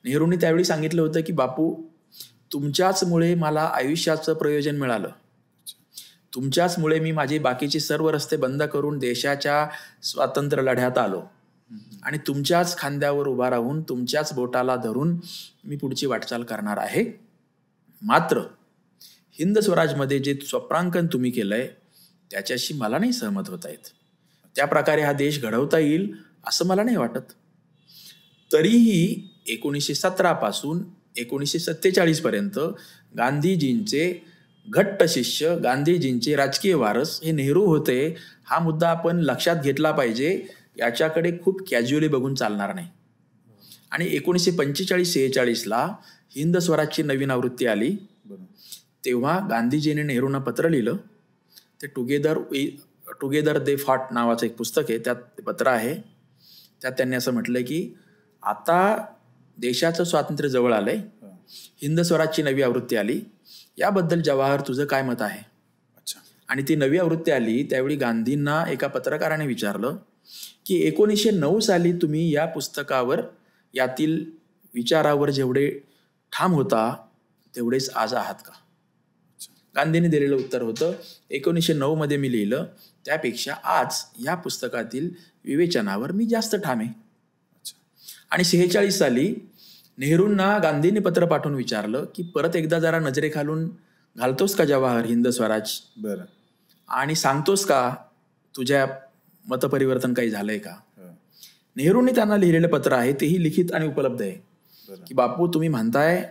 [SPEAKER 2] नेहरूंनी त्यावेळी सांगितलं होतं की बापू, तुमच्याचमुळे मला आयुष्याचं प्रयोजन मिळालं. तुमच्याचमुळे मी माझे बाकीचे सर्व रस्ते बंद करून देशाच्या स्वातंत्र्य लढ्यात आलो आणि तुमच्याच खांद्यावर उभा राहून तुमच्याच बोटाला धरून मी पुढची वाटचाल करणार आहे. मात्र हिंद स्वराजमध्ये जे स्वप्नांकन तुम्ही केलंय त्याच्याशी मला नाही सहमत होता येत. त्या प्रकारे हा देश घडवता येईल असं मला नाही वाटत. तरीही 1917 पासून 1947 पर्यंत गांधीजींचे घट्ट शिष्य, गांधीजींचे राजकीय वारस हे नेहरू होते. हा मुद्दा आपण लक्षात घेतला पाहिजे. याच्याकडे खूप कॅज्युअली बघून चालणार नाही. आणि 1945-46ला हिंद स्वराजची नवीन आवृत्ती आली. तेव्हा गांधीजींनी नेहरूंना पत्र लिहिलं. ते टुगेदर दे फॉट नावाचं एक पुस्तक आहे, त्यात पत्र आहे. त्यात त्यांनी असं म्हटलं की आता देशाचं स्वातंत्र्य जवळ आलंय, हिंद स्वराजची नवी आवृत्ती आली, याबद्दल जवाहर तुझं काय मत आहे? आणि ती नवी आवृत्ती आली त्यावेळी गांधींना एका पत्रकाराने विचारलं की 1909 साली तुम्ही या पुस्तकावर, यातील विचारावर जेवढे ठाम होता तेवढेच आज आहात का? गांधींनी दिलेलं उत्तर होतं, 1909 मध्ये मी लिहिलं त्यापेक्षा आज या पुस्तकातील विवेचनावर मी जास्त ठाम आहे. आणि 46 साली नेहरूंना गांधींनी पत्र पाठवून विचारलं की परत एकदा जरा नजरेखालून घालतोस का जवाहर हिंद स्वराज?
[SPEAKER 1] बरं.
[SPEAKER 2] आणि सांगतोस का तुझ्या मतपरिवर्तन काही झालंय का? नेहरूंनी त्यांना लिहिलेलं पत्र आहे, तेही लिखित आणि उपलब्ध आहे की बापू, तुम्ही म्हणताय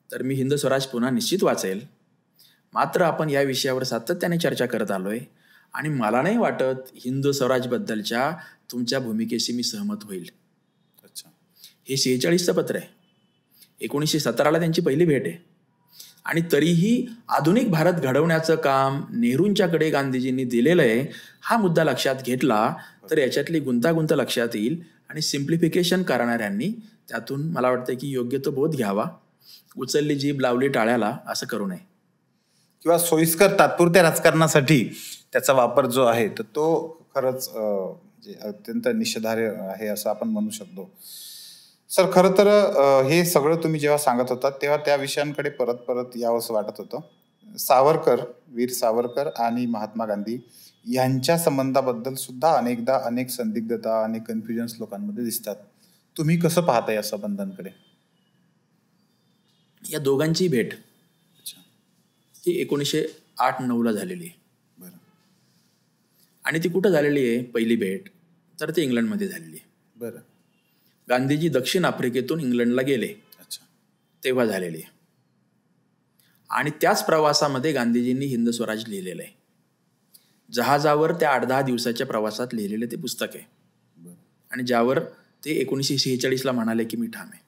[SPEAKER 2] तर मी हिंद स्वराज पुन्हा निश्चित वाचेल. मात्र आपण या विषयावर सातत्याने चर्चा करत आलोय आणि मला नाही वाटत हिंदू स्वराजबद्दलच्या तुमच्या भूमिकेशी मी सहमत होईल. हे 46चं पत्र आहे. 1917ला त्यांची पहिली भेट आहे. आणि तरीही आधुनिक भारत घडवण्याचं काम नेहरूंच्याकडे गांधीजींनी दिलेलं आहे. हा मुद्दा लक्षात घेतला तर याच्यातली गुंतागुंत लक्षात येईल आणि सिम्प्लिफिकेशन करणाऱ्यांनी त्यातून मला वाटतं की योग्य तो बोध घ्यावा. उचलली जीभ लावली टाळ्याला असं करू नये.
[SPEAKER 1] किंवा सोयीस्कर तात्पुरत्या राजकारणासाठी त्याचा वापर जो आहे तर तो खरंच अत्यंत निषेधार्ह आहे असं आपण म्हणू शकतो. सर, खरं तर हे सगळं तुम्ही जेव्हा सांगत होता तेव्हा त्या विषयांकडे परत परत यावंसं वाटत होतं. सावरकर, वीर सावरकर आणि महात्मा गांधी यांच्या संबंधाबद्दल सुद्धा अनेकदा अनेक संदिग्धता, अनेक कन्फ्युजन्स लोकांमध्ये दिसतात. तुम्ही कसं पाहता या संबंधांकडे?
[SPEAKER 2] या दोघांची भेट ही 1908-09ला झालेली आहे.
[SPEAKER 1] बरं.
[SPEAKER 2] आणि ती कुठं झालेली आहे पहिली भेट? तर ती इंग्लंडमध्ये झालेली आहे.
[SPEAKER 1] बरं.
[SPEAKER 2] गांधीजी दक्षिण आफ्रिकेतून इंग्लंडला गेले तेव्हा झालेली आहे. आणि त्याच प्रवासामध्ये गांधीजींनी हिंद स्वराज लिहिलेलं आहे. जहाजावर त्या 8-10 दिवसाच्या प्रवासात लिहिलेले ते पुस्तक आहे. आणि ज्यावर ते 1946ला म्हणाले की मी ठाम आहे.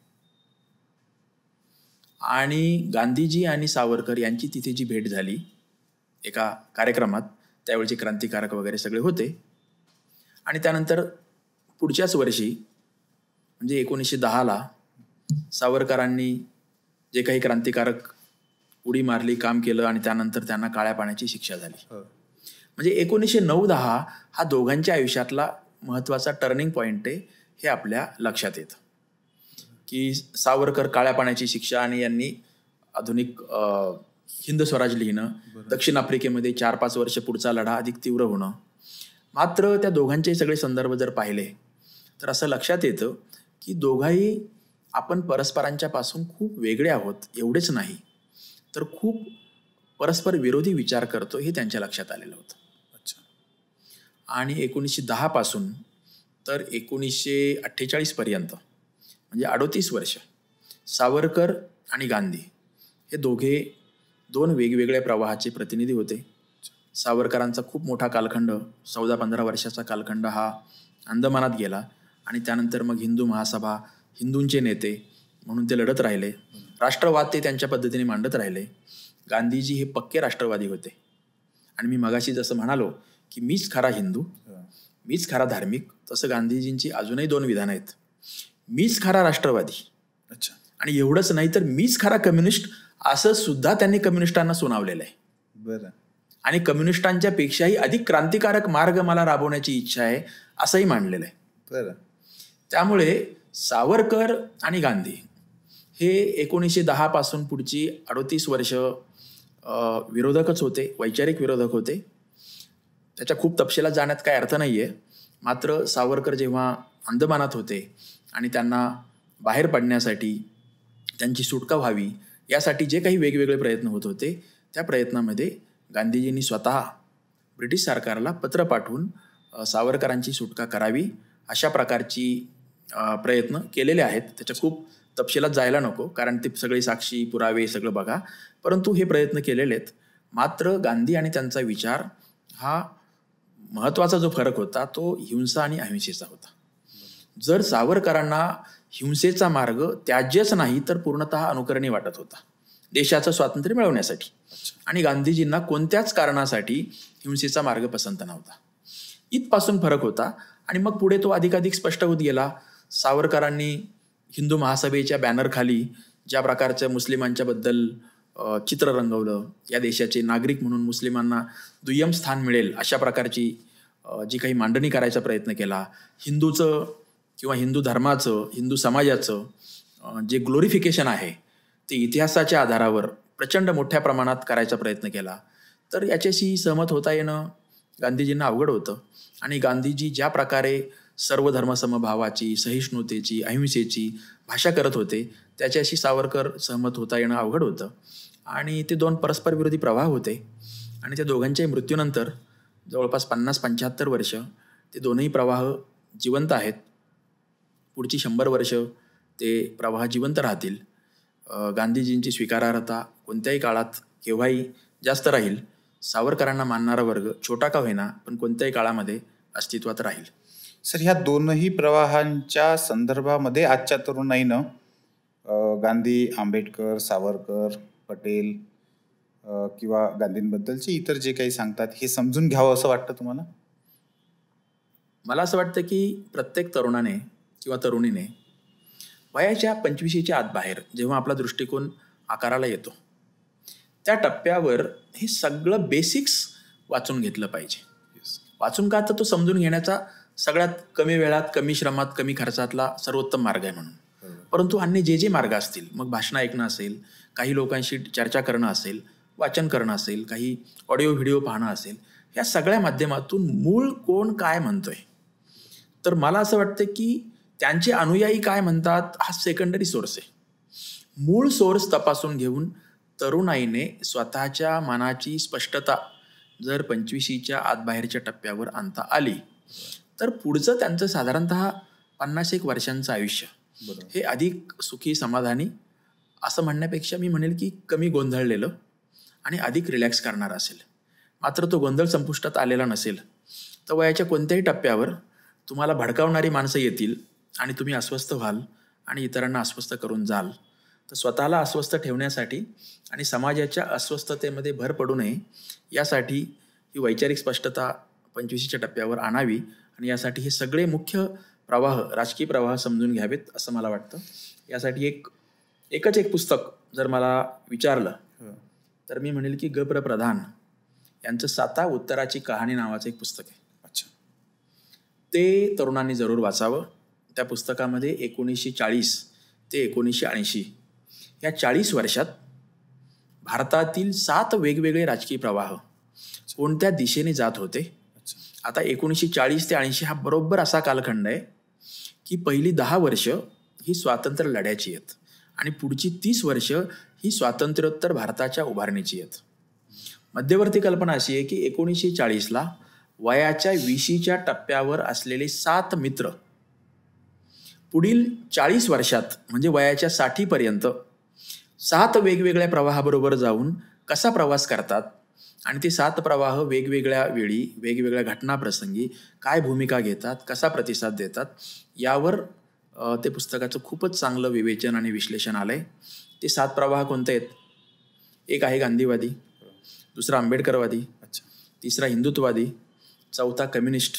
[SPEAKER 2] आणि गांधीजी आणि सावरकर यांची तिथे जी भेट झाली एका कार्यक्रमात, त्यावेळचे क्रांतिकारक वगैरे सगळे होते. आणि त्यानंतर पुढच्याच वर्षी म्हणजे 1910ला सावरकरांनी जे काही क्रांतिकारक उडी मारली, काम केलं आणि त्यानंतर त्यांना काळ्या पाण्याची शिक्षा झाली. म्हणजे 1909-10 हा दोघांच्या आयुष्यातला महत्त्वाचा टर्निंग पॉईंट आहे हे आपल्या लक्षात येतं की सावरकर काळ्या पाण्याची शिक्षा आणि यांनी आधुनिक हिंद स्वराज लिहिणं, दक्षिण आफ्रिकेमध्ये 4-5 वर्ष पुढचा लढा अधिक तीव्र होणं. मात्र त्या दोघांचे सगळे संदर्भ जर पाहिले तर असं लक्षात येतं की दोघाही आपण परस्परांच्या पासून खूप वेगळे आहोत. एवढेच नाही तर खूप परस्पर विरोधी विचार करतो हे त्यांच्या लक्षात आलेलं होतं. आणि 1910 पासून तर 1948 पर्यंत म्हणजे 38 वर्ष सावरकर आणि गांधी हे दोघे दोन वेगवेगळ्या प्रवाहाचे प्रतिनिधी होते. सावरकरांचा खूप मोठा कालखंड, 14-15 वर्षाचा कालखंड हा अंदमानात गेला आणि त्यानंतर मग हिंदू महासभा, हिंदूंचे नेते म्हणून ते लढत राहिले. राष्ट्रवाद ते त्यांच्या पद्धतीने मांडत राहिले. गांधीजी हे पक्के राष्ट्रवादी होते. आणि मी मगाशी जसं म्हणालो की मीच खरा हिंदू, मीच खरा धार्मिक, तसं गांधीजींची अजूनही 2 विधानं आहेत. मीच खरा राष्ट्रवादी आणि एवढंच नाही तर मीच खरा कम्युनिस्ट, असं सुद्धा त्यांनी कम्युनिस्टांना सुनावलेलं आहे.
[SPEAKER 1] बरं.
[SPEAKER 2] आणि कम्युनिस्टांच्या पेक्षाही अधिक क्रांतिकारक मार्ग मला राबवण्याची इच्छा आहे असंही मांडलेलं आहे.
[SPEAKER 1] बरं.
[SPEAKER 2] त्यामुळे सावरकर आणि गांधी हे 1910 पासून पुढची 38 वर्ष विरोधकच होते, वैचारिक विरोधक होते. त्याच्या खूप तपशिलात जाण्यात काही अर्थ नाही आहे. मात्र सावरकर जेव्हा अंदमानात होते आणि त्यांना बाहेर पडण्यासाठी, त्यांची सुटका व्हावी यासाठी जे काही वेगवेगळे प्रयत्न होत होते, त्या प्रयत्नामध्ये गांधीजींनी स्वतः ब्रिटिश सरकारला पत्र पाठवून सावरकरांची सुटका करावी अशा प्रकारची प्रयत्न केलेले आहेत. त्याच्या खूप तपशिलात जायला नको, कारण ते सगळे साक्षी पुरावे सगळं बघा. परंतु हे प्रयत्न केलेले आहेत. मात्र गांधी आणि त्यांचा विचार हा महत्त्वाचा जो फरक होता तो हिंसा आणि अहिंसेचा होता. जर सावरकरांना हिंसेचा मार्ग त्याज्यच नाही तर पूर्णतः अनुकरणीय वाटत होता देशाचं स्वातंत्र्य मिळवण्यासाठी, आणि गांधीजींना कोणत्याच कारणासाठी हिंसेचा मार्ग पसंत नव्हता. इथपासून फरक होता. आणि मग पुढे तो अधिकाधिक स्पष्ट होत गेला. सावरकरांनी हिंदू महासभेच्या बॅनरखाली ज्या प्रकारचं मुस्लिमांच्या बद्दल चित्र रंगवलं, या देशाचे नागरिक म्हणून मुस्लिमांना दुय्यम स्थान मिळेल अशा प्रकारची जी काही मांडणी करायचा प्रयत्न केला. हिंदूचं किंवा हिंदू धर्माचं, हिंदू समाजाचं जे ग्लोरिफिकेशन आहे ते इतिहासाच्या आधारावर प्रचंड मोठ्या प्रमाणात करायचा प्रयत्न केला. तर याच्याशी सहमत होता येणं गांधीजींना अवघड होतं. आणि गांधीजी ज्या प्रकारे सर्व धर्मसमभावाची, सहिष्णुतेची, अहिंसेची भाषा करत होते त्याच्याशी सावरकर सहमत होता येणं अवघड होतं. आणि ते दोन परस्पर विरोधी प्रवाह होते. आणि त्या दोघांच्याही मृत्यूनंतर जवळपास 50-75 वर्ष ते दोनही प्रवाह जिवंत आहेत. पुढची 100 वर्ष ते प्रवाह जिवंत राहतील. गांधीजींची स्वीकारार्हता कोणत्याही काळात केव्हाही जास्त राहील. सावरकरांना मानणारा वर्ग छोटा का होईना पण कोणत्याही काळामध्ये अस्तित्वात राहील.
[SPEAKER 1] सर, ह्या दोनही प्रवाहांच्या संदर्भामध्ये आजच्या तरुणाईनं गांधी, आंबेडकर, सावरकर, पटेल किंवा गांधींबद्दलचे इतर जे काही सांगतात हे समजून घ्यावं असं वाटतं तुम्हाला?
[SPEAKER 2] मला असं वाटतं की प्रत्येक तरुणाने किंवा तरुणीने वयाच्या 25च्या आत बाहेर जेव्हा आपला दृष्टिकोन आकाराला येतो त्या टप्प्यावर हे सगळं बेसिक्स वाचून घेतलं पाहिजे. वाचून का, तर तो समजून घेण्याचा सगळ्यात कमी वेळात, कमी श्रमात, कमी खर्चातला सर्वोत्तम मार्ग आहे म्हणून. परंतु अन्य जे मार्ग असतील, मग भाषण ऐकणं असेल, काही लोकांशी चर्चा करणं असेल, वाचन करणं असेल, काही ऑडिओ व्हिडिओ पाहणं असेल, या सगळ्या माध्यमातून मूळ कोण काय म्हणतोय, तर मला असं वाटतं की त्यांचे अनुयायी काय म्हणतात हा सेकंडरी सोर्स आहे. मूळ सोर्स तपासून घेऊन तरुणाईने स्वतःच्या मनाची स्पष्टता जर 25च्या आतबाहेरच्या टप्प्यावर आणता आली तर पुढचं त्यांचं साधारणतः 50-1 वर्षांचं आयुष्य हे अधिक सुखी, समाधानी असं म्हणण्यापेक्षा मी म्हणेल की कमी गोंधळलेलं आणि अधिक रिलॅक्स करणारं असेल. मात्र तो गोंधळ संपुष्टात आलेला नसेल तर वयाच्या कोणत्याही टप्प्यावर तुम्हाला भडकावणारी माणसं येतील आणि तुम्ही अस्वस्थ व्हाल आणि इतरांना अस्वस्थ करून जाल. तर स्वतःला अस्वस्थ ठेवण्यासाठी आणि समाजाच्या अस्वस्थतेमध्ये भर पडू नये यासाठी ही वैचारिक स्पष्टता 25च्या टप्प्यावर आणावी आणि यासाठी हे सगळे मुख्य प्रवाह, राजकीय प्रवाह समजून घ्यावेत असं मला वाटतं. यासाठी एकच एक पुस्तक जर मला विचारलं तर मी म्हणेल की ग. प्र. प्रधान यांचं 7 उत्तराची कहाणी नावाचं एक पुस्तक आहे.
[SPEAKER 1] अच्छा,
[SPEAKER 2] ते तरुणांनी जरूर वाचावं. त्या पुस्तकामध्ये 1940 ते 1980 या 40 वर्षात भारतातील 7 वेगवेगळे राजकीय प्रवाह कोणत्या दिशेने जात होते. आता 1940 ते 80 हा बरोबर असा कालखंड आहे की पहिली 10 वर्ष ही स्वातंत्र्य लढ्याची आहेत आणि पुढची 30 वर्ष ही स्वातंत्र्योत्तर भारताच्या उभारणीची आहेत. मध्यवर्ती कल्पना अशी आहे की 1940ला वयाच्या 20च्या टप्प्यावर असलेले 7 मित्र पुढील 40 वर्षात म्हणजे वयाच्या 60पर्यंत 7 वेगवेगळ्या प्रवाहाबरोबर जाऊन कसा प्रवास करतात आणि ते 7 प्रवाह वेगवेगळ्या वेळी, वेगवेगळ्या घटनाप्रसंगी काय भूमिका घेतात, कसा प्रतिसाद देतात, यावर ते पुस्तकाचं खूपच चांगलं विवेचन आणि विश्लेषण आलं आहे. ते 7 प्रवाह कोणते आहेत? एक आहे गांधीवादी, दुसरा आंबेडकरवादी, तिसरा हिंदुत्ववादी, चौथा कम्युनिस्ट,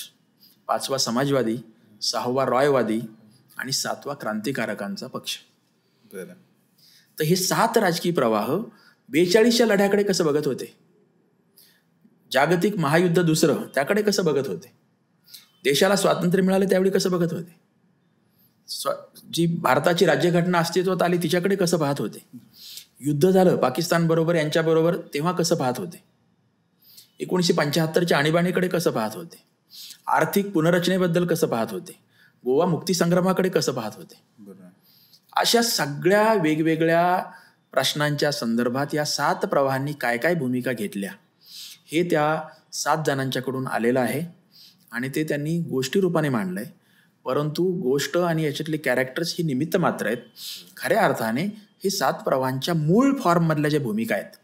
[SPEAKER 2] 5वा समाजवादी, 6वा रॉयवादी आणि 7वा क्रांतिकारकांचा पक्ष. तर हे 7 राजकीय प्रवाह 42च्या लढ्याकडे कसं बघत होते, जागतिक महायुद्ध दुसरं त्याकडे कसं बघत होते, देशाला स्वातंत्र्य मिळालं त्यावेळी कसं बघत होते, जी भारताची राज्यघटना अस्तित्वात आली तिच्याकडे कसं पाहत होते, युद्ध झालं पाकिस्तान बरोबर यांच्याबरोबर तेव्हा कसं पाहत होते, 1975च्या आणीबाणीकडे कसं पाहत होते, आर्थिक पुनर्रचनेबद्दल कसं पाहत होते, गोवा मुक्तीसंग्रामाकडे कसं पाहत होते. अशा सगळ्या वेगवेगळ्या प्रश्नांच्या संदर्भात या 7 प्रवाहांनी काय काय भूमिका घेतल्या हे त्या 7 जणांच्याकडून आलेलं आहे आणि ते त्यांनी गोष्टी रूपाने मांडलंय. परंतु गोष्ट आणि याच्यातले कॅरेक्टर्स ही निमित्त मात्र आहेत. खऱ्या अर्थाने हे 7 प्रवाहांच्या मूळ फॉर्ममधल्या ज्या भूमिका आहेत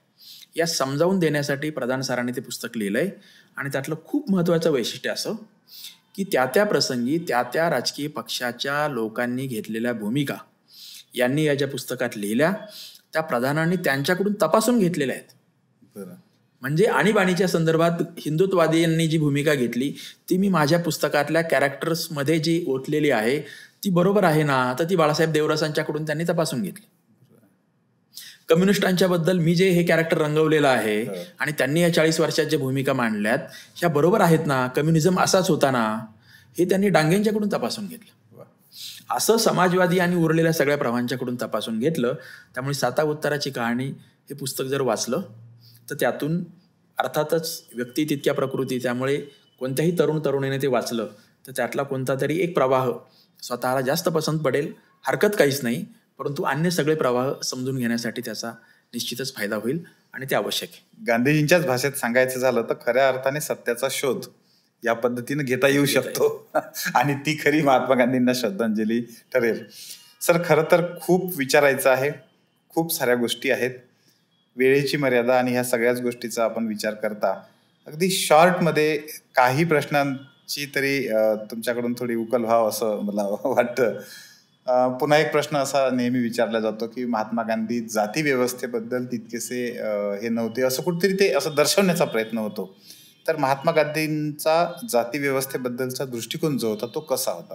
[SPEAKER 2] या समजावून देण्यासाठी प्रधान सरांनी ते पुस्तक लिहिलंय. आणि त्यातलं खूप महत्त्वाचं वैशिष्ट्य असं की त्या प्रसंगी त्या राजकीय पक्षाच्या लोकांनी घेतलेल्या भूमिका यांनी या ज्या पुस्तकात लिहिल्या त्या प्रधानांनी त्यांच्याकडून तपासून घेतलेल्या आहेत. म्हणजे आणीबाणीच्या संदर्भात हिंदुत्ववादींनी जी भूमिका घेतली ती मी माझ्या पुस्तकातल्या कॅरेक्टर्समध्ये जी ओतलेली आहे ती बरोबर आहे ना, तर ती बाळासाहेब देवरसांच्याकडून त्यांनी तपासून घेतली. कम्युनिस्टांच्या बद्दल मी जे हे कॅरेक्टर रंगवलेलं आहे आणि त्यांनी या 40 वर्षात ज्या भूमिका मांडल्यात ह्या बरोबर आहेत ना, कम्युनिझम असाच होता ना, हे त्यांनी डांगेंच्याकडून तपासून घेतलं. असं समाजवादी आणि उरलेल्या सगळ्या प्रवाहांच्याकडून तपासून घेतलं. त्यामुळे 7 उत्तराची कहाणी हे पुस्तक जर वाचलं तर त्यातून अर्थातच व्यक्ती तितक्या प्रकृती, त्यामुळे कोणत्याही तरुणीने ते वाचलं तर त्यातला कोणता तरी एक प्रवाह स्वतःला जास्त पसंत पडेल, हरकत काहीच नाही. परंतु अन्य सगळे प्रवाह समजून घेण्यासाठी त्याचा निश्चितच फायदा होईल आणि ते आवश्यक आहे.
[SPEAKER 1] गांधीजींच्याच भाषेत सांगायचं झालं तर खऱ्या अर्थाने सत्याचा शोध या पद्धतीने घेता येऊ शकतो आणि ती खरी महात्मा गांधींना श्रद्धांजली ठरेल. सर, खरं तर खूप विचारायचं आहे, खूप साऱ्या गोष्टी आहेत. वेळेची मर्यादा आणि ह्या सगळ्याच गोष्टीचा आपण विचार करता अगदी शॉर्टमध्ये काही प्रश्नांची तरी तुमच्याकडून थोडी उकल व्हावं असं मला वाटतं. पुन्हा एक प्रश्न असा नेहमी विचारला जातो की महात्मा गांधी जाती व्यवस्थेबद्दल तितकेसे हे नव्हते, असं कुठेतरी ते असं दर्शवण्याचा प्रयत्न होतो. तर महात्मा गांधींचा जाती व्यवस्थेबद्दलचा दृष्टिकोन जो होता तो कसा होता?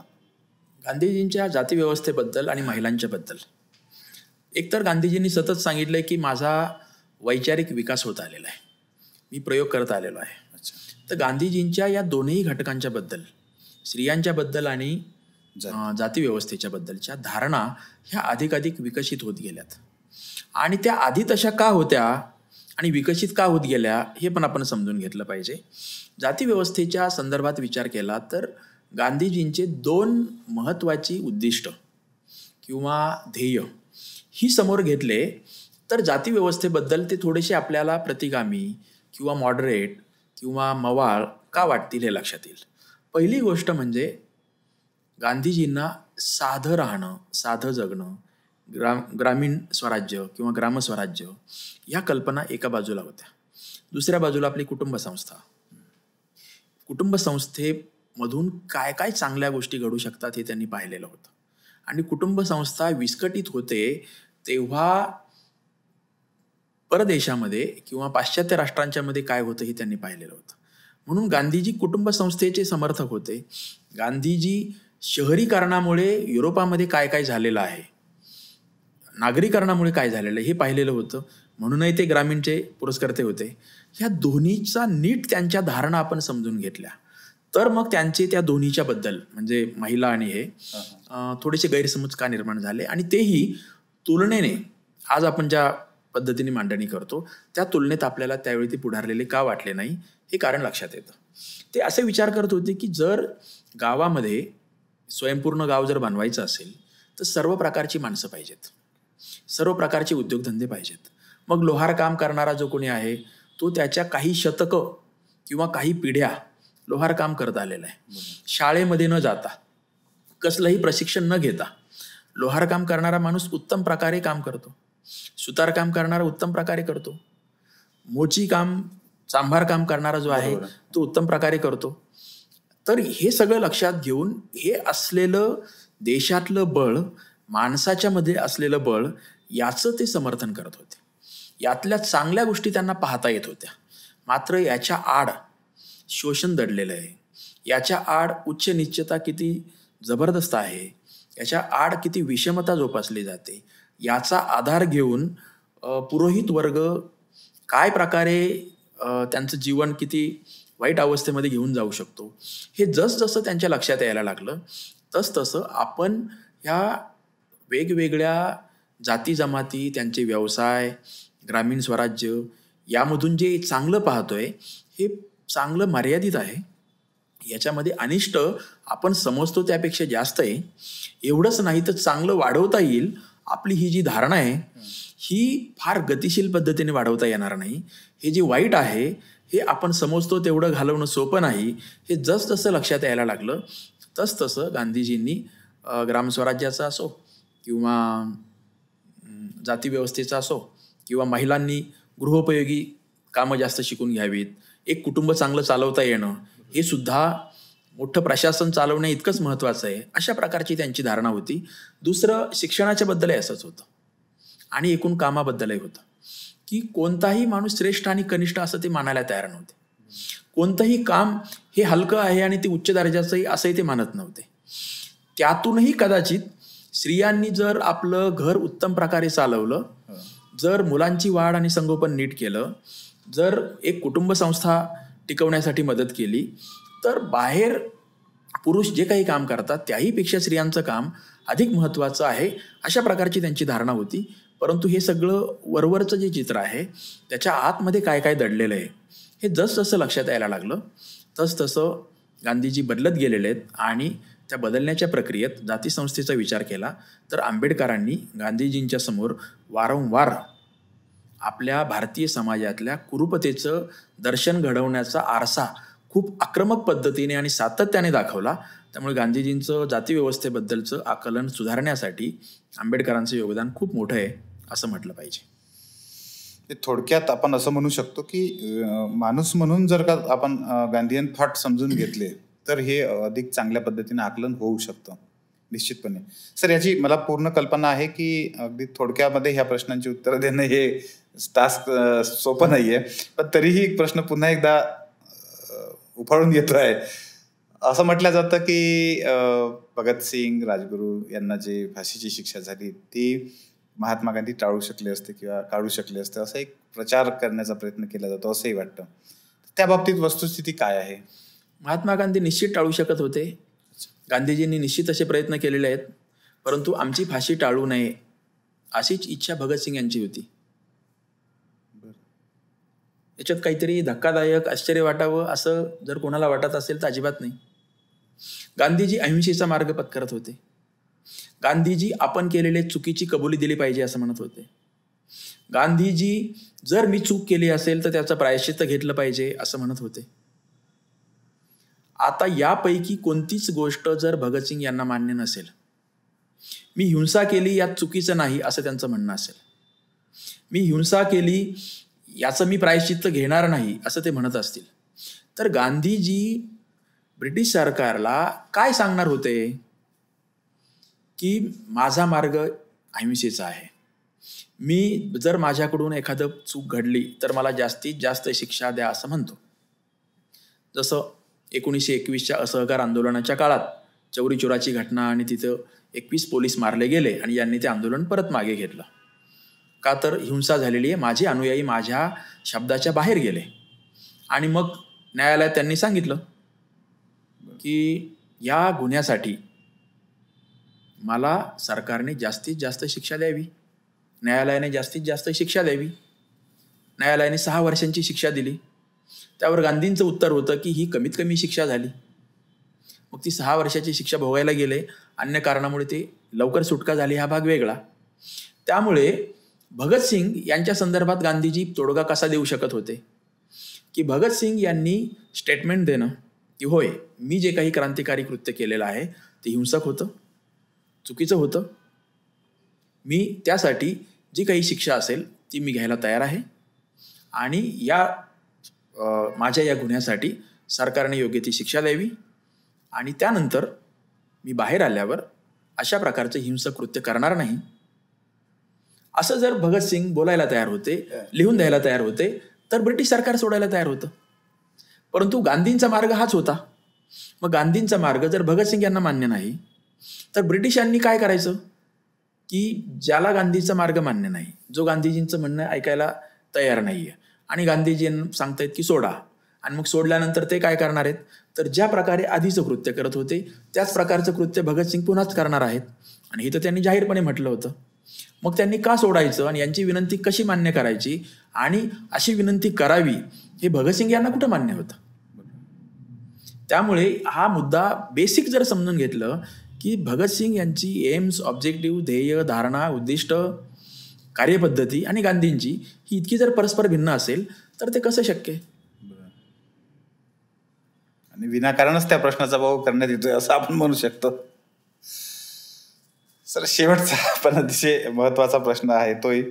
[SPEAKER 2] गांधीजींच्या जाती व्यवस्थेबद्दल आणि महिलांच्या बद्दल एकतर गांधीजींनी सतत सांगितलंय की माझा वैचारिक विकास होत आलेला आहे, मी प्रयोग करत आलेलो आहे. तर गांधीजींच्या या दोन्ही घटकांच्या बद्दल, स्त्रियांच्या बद्दल आणि जाती व्यवस्थेच्या बद्दलच्या धारणा ह्या अधिकाधिक विकसित होत गेल्यात. आणि त्या आधी तशा का होत्या आणि विकसित का होत गेल्या हे पण आपण समजून घेतलं पाहिजे. जाती व्यवस्थेच्या संदर्भात विचार केला तर गांधीजींचे 2 महत्त्वाची उद्दिष्ट किंवा ध्येय ही समोर घेतले तर जाती व्यवस्थेबद्दल ते थोडेसे आपल्याला प्रतिगामी किंवा मॉडरेट किंवा मवाळ का वाटतील हे लक्षात येईल. पहिली गोष्ट म्हणजे गांधीजींना साधं राहणं, साधं जगणं, ग्रामीण स्वराज्य किंवा ग्रामस्वराज्य ह्या कल्पना एका बाजूला होत्या. दुसऱ्या बाजूला आपली कुटुंब संस्था. कुटुंब संस्थेमधून काय काय चांगल्या गोष्टी घडू शकतात हे त्यांनी पाहिलेलं होतं. आणि कुटुंब संस्था विस्कटीत होते तेव्हा परदेशामध्ये किंवा पाश्चात्य राष्ट्रांच्या मध्ये काय होतं हे त्यांनी पाहिलेलं होतं. म्हणून गांधीजी कुटुंब संस्थेचे समर्थक होते. गांधीजी शहरीकरणामुळे युरोपामध्ये काय काय झालेलं आहे, नागरीकरणामुळे काय झालेलं आहे हे पाहिलेलं होतं. म्हणूनही ते ग्रामीणचे पुरस्कर्ते होते. ह्या दोन्हीचा नीट त्यांच्या धारणा आपण समजून घेतल्या तर मग त्यांचे त्या दोन्हीच्या बद्दल म्हणजे महिला आणि हे थोडेसे गैरसमज का निर्माण झाले आणि तेही तुलनेने आज आपण ज्या पद्धतीने मांडणी करतो त्या तुलनेत आपल्याला त्यावेळी ते पुढारलेले का वाटले नाही हे कारण लक्षात येतं. ते असे विचार करत होते की जर गावामध्ये स्वयंपूर्ण गाव जर बनवायचं असेल तर सर्व प्रकारची माणसं पाहिजेत, सर्व प्रकारचे उद्योगधंदे पाहिजेत. मग लोहार काम करणारा जो कोणी आहे तो त्याच्या काही शतकं किंवा काही पिढ्या लोहार काम करत आलेला आहे. शाळेमध्ये न जाता, कसलंही प्रशिक्षण न घेता लोहार काम करणारा माणूस उत्तम प्रकारे काम करतो. सुतार काम करणारा उत्तम प्रकारे करतो. मोची काम, चांभार काम करणारा जो आहे तो उत्तम प्रकारे करतो. तर हे सगळं लक्षात घेऊन हे असलेलं देशातलं बळ, माणसाच्या मध्ये असलेलं बळ याचं ते समर्थन करत होते. यातल्या चांगल्या गोष्टी त्यांना पाहता येत होत्या. मात्र याच्या आड शोषण दडलेलं आहे, याच्या आड उच्च नीचता किती जबरदस्त आहे, याच्या आड किती विषमता जोपासली जाते याचा आधार घेऊन पुरोहित वर्ग काय प्रकारे त्यांचं जीवन किती वाईट अवस्थेमध्ये घेऊन जाऊ शकतो हे जसजसं त्यांच्या लक्षात यायला लागलं तसतसं आपण ह्या वेगवेगळ्या जाती जमाती, त्यांचे व्यवसाय, ग्रामीण स्वराज्य यामधून जे चांगलं पाहतोय हे चांगलं मर्यादित आहे. याच्यामध्ये अनिष्ट आपण समजतो त्यापेक्षा जास्त आहे. एवढंच नाही तर चांगलं वाढवता येईल. आपली ही जी धारणा आहे ही फार गतिशील पद्धतीने वाढवता येणार नाही. हे जे वाईट आहे हे आपण समजतो तेवढं घालवणं सोपं नाही. हे जसं लक्षात यायला लागलं तसं गांधीजींनी ग्रामस्वराज्याचा असो किंवा जाती व्यवस्थेचा असो किंवा महिलांनी गृहोपयोगी कामं जास्त शिकून घ्यावीत, एक कुटुंब चांगलं चालवता येणं हे सुद्धा मोठं प्रशासन चालवणं इतकंच महत्त्वाचं आहे, अशा प्रकारची त्यांची धारणा होती. दुसरं शिक्षणाच्या बद्दलही असंच होतं आणि एकूण कामाबद्दलही होतं की कोणताही माणूस श्रेष्ठ आणि कनिष्ठ असं ते मानायला तयार नव्हते. कोणतंही काम हे हलकं आहे आणि ते उच्च दर्जाचंही असंही ते मानत नव्हते. त्यातूनही कदाचित स्त्रियांनी जर आपलं घर उत्तम प्रकारे चालवलं, जर मुलांची वाढ आणि संगोपन नीट केलं, जर एक कुटुंब संस्था टिकवण्यासाठी मदत केली, तर बाहेर पुरुष जे काही काम करतात त्याहीपेक्षा स्त्रियांचं काम अधिक महत्त्वाचं आहे, अशा प्रकारची त्यांची धारणा होती. परंतु हे सगळं वरवरचं जे चित्र आहे त्याच्या आतमध्ये काय काय दडलेलं आहे हे जसं लक्षात यायला लागलं तसं गांधीजी बदलत गेलेले आहेत. आणि त्या बदलण्याच्या प्रक्रियेत जातीसंस्थेचा विचार केला तर आंबेडकरांनी गांधीजींच्या समोर वारंवार आपल्या भारतीय समाजातल्या कुरूपतेचं दर्शन घडवण्याचा आरसा खूप आक्रमक पद्धतीने आणि सातत्याने दाखवला. त्यामुळे गांधीजींचं जातीव्यवस्थेबद्दलचं आकलन सुधारण्यासाठी आंबेडकरांचं योगदान खूप मोठं आहे असं म्हटलं पाहिजे.
[SPEAKER 1] थोडक्यात आपण असं म्हणू शकतो की माणूस म्हणून जर का आपण गांधीयन थॉट समजून घेतले तर हे अधिक चांगल्या पद्धतीने आकलन होऊ शकतं निश्चितपणे. सर, याची मला पूर्ण कल्पना आहे की अगदी थोडक्यामध्ये ह्या प्रश्नांची उत्तरं देणं हे टास्क सोपं नाहीये, पण तरीही प्रश्न पुन्हा एकदा उफाळून येतो आहे. असं म्हटलं जातं की भगतसिंग, राजगुरू यांना जे फाशीची शिक्षा झाली ती महात्मा गांधी टाळू शकले असते किंवा काढू शकले असते, असा एक प्रचार करण्याचा प्रयत्न केला जातो असंही वाटतं. त्या बाबतीत वस्तुस्थिती काय आहे?
[SPEAKER 2] महात्मा गांधी निश्चित टाळू शकत होते. गांधीजींनी निश्चित असे प्रयत्न केलेले आहेत, परंतु आमची फाशी टाळू नये अशीच इच्छा भगतसिंग यांची होती. याच्यात काहीतरी धक्कादायक आश्चर्य वाटावं असं जर कोणाला वाटत असेल तर अजिबात नाही. गांधीजी अहिंसेचा मार्ग पत्करत होते. गांधीजी आपण केलेले चुकीची कबुली दिली पाहिजे असं म्हणत होते. गांधीजी जर मी चूक केली असेल तर त्याचं प्रायश्चित्त घेतलं पाहिजे असं म्हणत होते. आता यापैकी कोणतीच गोष्ट जर भगतसिंग यांना मान्य नसेल, मी हिंसा केली यात चुकीचं नाही असं त्यांचं म्हणणं असेल, मी हिंसा केली याचं मी प्रायश्चित्त घेणार नाही असं ते म्हणत असतील, तर गांधीजी ब्रिटिश सरकारला काय सांगणार होते की माझा मार्ग अहिंसेचा आहे, मी जर माझ्याकडून एखादं चूक घडली तर मला जास्तीत जास्त शिक्षा द्या असं म्हणतो. जसं 1921च्या असहकार आंदोलनाच्या काळात चौरी चोराची घटना आणि तिथं 21 पोलीस मारले गेले आणि यांनी ते आंदोलन परत मागे घेतलं. का तर हिंसा झालेली आहे, माझे अनुयायी माझ्या शब्दाच्या बाहेर गेले. आणि मग न्यायालयात त्यांनी सांगितलं की या गुन्ह्यासाठी मला सरकारने जास्तीत जास्त शिक्षा द्यावी, न्यायालयाने जास्तीत जास्त शिक्षा द्यावी. न्यायालयाने 6 वर्षांची शिक्षा दिली. त्यावर गांधींचं उत्तर होतं की ही कमीत कमी शिक्षा झाली. मग ती 6 वर्षाची शिक्षा भोगायला गेले, अन्य कारणामुळे ते लवकर सुटका झाली, हा भाग वेगळा. त्यामुळे भगतसिंग यांच्या संदर्भात गांधीजी तोडगा कसा देऊ शकत होते की भगतसिंग यांनी स्टेटमेंट देणं की होय, मी जे काही क्रांतिकारी कृत्य केलेलं आहे ते हिंसक होतं, चुकीचं होतं, मी त्यासाठी जी काही शिक्षा असेल ती मी घ्यायला तयार आहे आणि माझ्या या गुन्ह्यासाठी सरकारने योग्य ती शिक्षा द्यावी आणि त्यानंतर मी बाहेर आल्यावर अशा प्रकारचे हिंसक कृत्य करणार नाही, असं जर भगतसिंग बोलायला तयार होते, लिहून द्यायला तयार होते, तर ब्रिटिश सरकार सोडायला तयार होतं. परंतु गांधींचा मार्ग हाच होता. मग गांधींचा मार्ग जर भगतसिंग यांना मान्य नाही तर ब्रिटिशांनी काय करायचं की ज्याला गांधीचा मार्ग मान्य नाही, जो गांधीजींचं म्हणणं ऐकायला तयार नाहीये आणि गांधीजी सांगतायत की सोडा, आणि मग सोडल्यानंतर ते काय करणार आहेत तर ज्या प्रकारे आधीचं कृत्य करत होते त्याच प्रकारचं कृत्य भगतसिंग पुन्हाच करणार आहेत आणि ही तर त्यांनी जाहीरपणे म्हटलं होतं. मग त्यांनी का सोडायचं आणि यांची विनंती कशी मान्य करायची आणि अशी विनंती करावी हे भगतसिंग यांना कुठं मान्य होतं. त्यामुळे हा मुद्दा बेसिक जर समजून घेतलं की भगतसिंग यांची एम्स, ऑब्जेक्टिव्ह, ध्येय, धारणा, उद्दिष्ट, कार्यपद्धती आणि गांधींची ही इतकी जर परस्पर भिन्न असेल तर ते कसं शक्य आहे.
[SPEAKER 1] आणि विनाकारणच त्या प्रश्नाचा भाव करण्यात येतोय असं आपण म्हणू शकतो. सर, शेवटचा पण अतिशय महत्वाचा प्रश्न आहे तोही,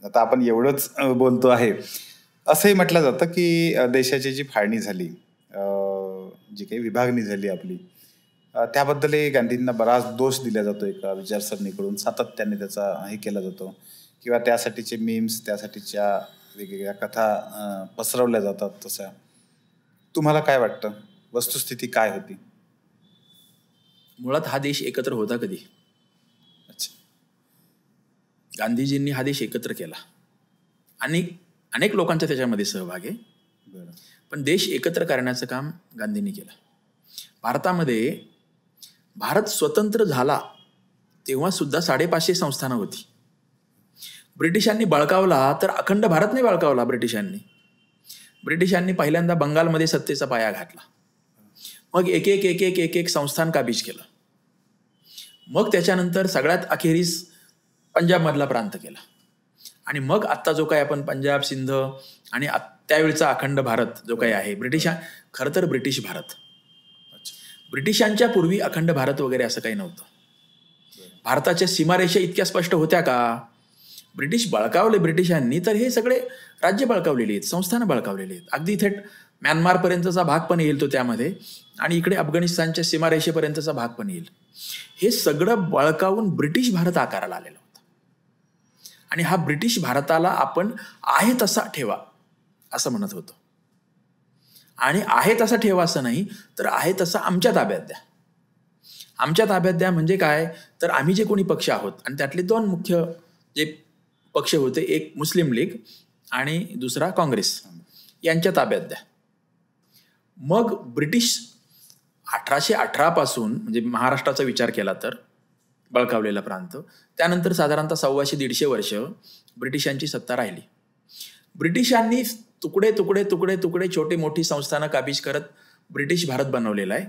[SPEAKER 1] आता आपण एवढंच बोलतो आहे, असंही म्हटलं जातं की देशाची जी फाळणी झाली, जी काही विभागणी झाली आपली, त्याबद्दलही गांधींना बराच दोष दिला जातो एका विचारसरणीकडून. सातत्याने त्याचा हे केला जातो किंवा त्यासाठीचे मीम्स, त्यासाठीच्या वेगवेगळ्या कथा पसरवल्या जातात. तशा तुम्हाला काय वाटतं, वस्तुस्थिती काय होती?
[SPEAKER 2] मुळात हा देश एकत्र होता कधी?
[SPEAKER 1] अच्छा.
[SPEAKER 2] गांधीजींनी हा देश एकत्र केला आणि अनेक लोकांचा त्याच्यामध्ये सहभाग आहे. पण देश एकत्र करण्याचं काम गांधींनी केलं. भारतामध्ये भारत स्वतंत्र झाला तेव्हा सुद्धा 550 संस्थानं होती. ब्रिटिशांनी बळकावला तर अखंड भारत नाही बळकावला. ब्रिटिशांनी पहिल्यांदा बंगालमध्ये सत्तेचा पाया घातला, मग एक एक एक एक एक एक संस्थान काबीज केलं, मग त्याच्यानंतर सगळ्यात अखेरीस पंजाबमधला प्रांत केला आणि मग आत्ता जो काही आपण पंजाब, सिंध आणि त्यावेळचा अखंड भारत जो काही आहे, खरं तर ब्रिटिश भारत. ब्रिटिशांच्या पूर्वी अखंड भारत वगैरे असं काही नव्हतं. भारताच्या सीमारेषा इतक्या स्पष्ट होत्या का? ब्रिटिश बळकावले ब्रिटिशांनी तर हे सगळे राज्य बळकावलेली आहेत, संस्थानं बळकावलेली आहेत. अगदी थेट म्यानमारपर्यंतचा भाग पण येईल तो त्यामध्ये, आणि इकडे अफगाणिस्तानच्या सीमारेषेपर्यंतचा भाग पण येईल. हे सगळं बळकावून ब्रिटिश भारत आकाराला आलेला होता. आणि हा ब्रिटिश भारताला आपण आहे तसा ठेवा असं म्हणत होतो. आणि आहे तसा ठेवा असं नाही तर आहे तसा आमच्या ताब्यात द्या. आमच्या ताब्यात द्या म्हणजे काय, तर आम्ही जे कोणी पक्ष आहोत आणि त्यातले 2 मुख्य जे पक्ष होते, एक मुस्लिम लीग आणि दुसरा काँग्रेस, यांच्या ताब्यात द्या. मग ब्रिटिश 1818 पासून, म्हणजे महाराष्ट्राचा विचार केला तर बळकावलेला प्रांत, त्यानंतर साधारणतः 125-150 वर्ष ब्रिटिशांची सत्ता राहिली. ब्रिटिशांनी तुकडे तुकडे तुकडे तुकडे छोटी मोठी संस्थानं काबीज करत ब्रिटिश भारत बनवलेला आहे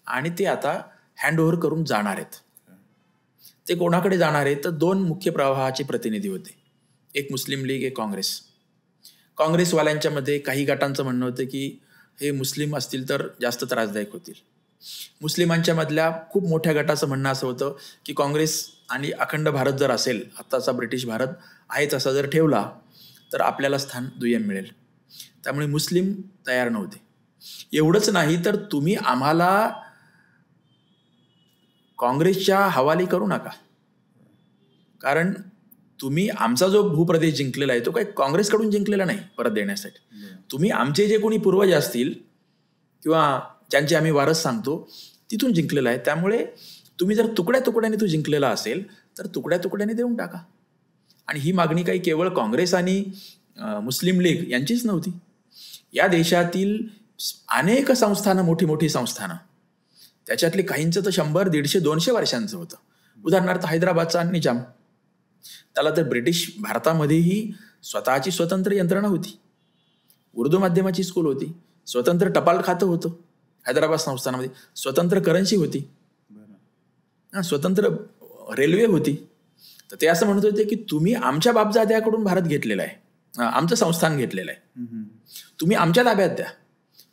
[SPEAKER 2] आणि ते आता हँडओव्हर करून जाणार आहेत. ते कोणाकडे जाणार आहेत तर 2 मुख्य प्रवाहाचे प्रतिनिधी होते, एक मुस्लिम लीग, एक काँग्रेस. काँग्रेसवाल्यांच्या मध्ये काही गटांचं म्हणणं होतं की हे मुस्लिम असतील तर जास्त त्रासदायक होतील. मुस्लिमांच्या मधल्या खूप मोठ्या गटाचं म्हणणं असं होतं की काँग्रेस आणि अखंड भारत जर असेल, आत्ताचा ब्रिटिश भारत आहे तसा जर ठेवला तर आपल्याला स्थान दुय्यम मिळेल. त्यामुळे मुस्लिम तयार नव्हते. एवढंच नाही तर तुम्ही आम्हाला काँग्रेसच्या हवाली करू नका, कारण तुम्ही आमचा जो भूप्रदेश जिंकलेला आहे तो काही काँग्रेसकडून जिंकलेला नाही परत देण्यासाठी. तुम्ही आमचे जे कोणी पूर्वज असतील किंवा ज्यांचे आम्ही वारस सांगतो तिथून जिंकलेला आहे. त्यामुळे तुम्ही जर तुकड्या तुकड्याने तो जिंकलेला असेल तर तुकड्या तुकड्याने देऊन टाका. आणि ही मागणी काही केवळ काँग्रेस आणि मुस्लिम लीग यांचीच नव्हती. या देशातील अनेक संस्थानं, मोठी मोठी संस्थानं, त्याच्यातली काहींचं तर 100, 150, 200 वर्षांचं होतं. उदाहरणार्थ हैदराबादचा निजाम, त्याला तर ब्रिटिश भारतामध्येही स्वतःची स्वतंत्र यंत्रणा होती, उर्दू माध्यमाची स्कूल होती, स्वतंत्र टपाल खातं होतं हैदराबाद संस्थानामध्ये, स्वतंत्र करन्सी होती, स्वतंत्र रेल्वे होती. तर ते असं म्हणत होते की तुम्ही आमच्या बापजाद्याकडून भारत घेतलेला आहे, आमचं संस्थान घेतलेलं आहे, तुम्ही आमच्या ताब्यात द्या.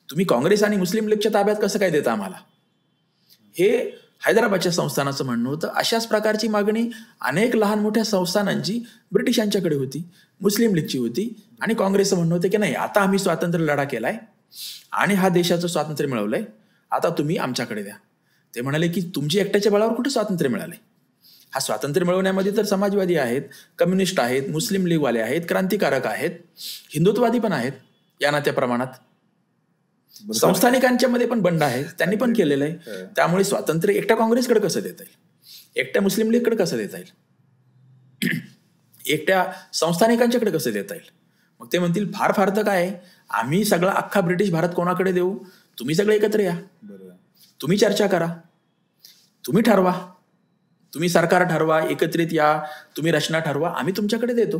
[SPEAKER 2] तुम्ही काँग्रेस आणि मुस्लिम लीगच्या ताब्यात कसं काय देता आम्हाला, हे हैदराबादच्या संस्थानाचं म्हणणं होतं. अशाच प्रकारची मागणी अनेक लहान मोठ्या संस्थानांची ब्रिटिशांच्याकडे होती, मुस्लिम लीगची होती. आणि काँग्रेसचं म्हणणं होतं की नाही, आता आम्ही स्वातंत्र्य लढा केलाय आणि हा देशाचं स्वातंत्र्य मिळवलंय, आता तुम्ही आमच्याकडे द्या. ते म्हणाले की तुमची एकट्याच्या बळावर कुठे स्वातंत्र्य मिळालंय, हा स्वातंत्र्य मिळवण्यामध्ये तर समाजवादी आहेत, कम्युनिस्ट आहेत, मुस्लिम लीगवाले आहेत, क्रांतिकारक आहेत, हिंदुत्ववादी पण आहेत या ना त्या प्रमाणात. संस्थानिकांच्या मध्ये पण बंड आहे, त्यांनी पण केलेलं आहे. त्यामुळे स्वातंत्र्य एकट्या काँग्रेसकडे कसं देता येईल, एकट्या मुस्लिम लीगकडे कसं देता येईल, एकट्या संस्थानिकांच्याकडे कसं देता येईल. मग ते म्हणतील फार फार तर काय, आम्ही सगळा अख्खा ब्रिटिश भारत कोणाकडे देऊ, तुम्ही सगळे एकत्र या, तुम्ही चर्चा करा. तुम्ही ठरवा, तुम्ही सरकार ठरवा, एकत्रित या, तुम्ही रचना ठरवा, आम्ही तुमच्याकडे देतो.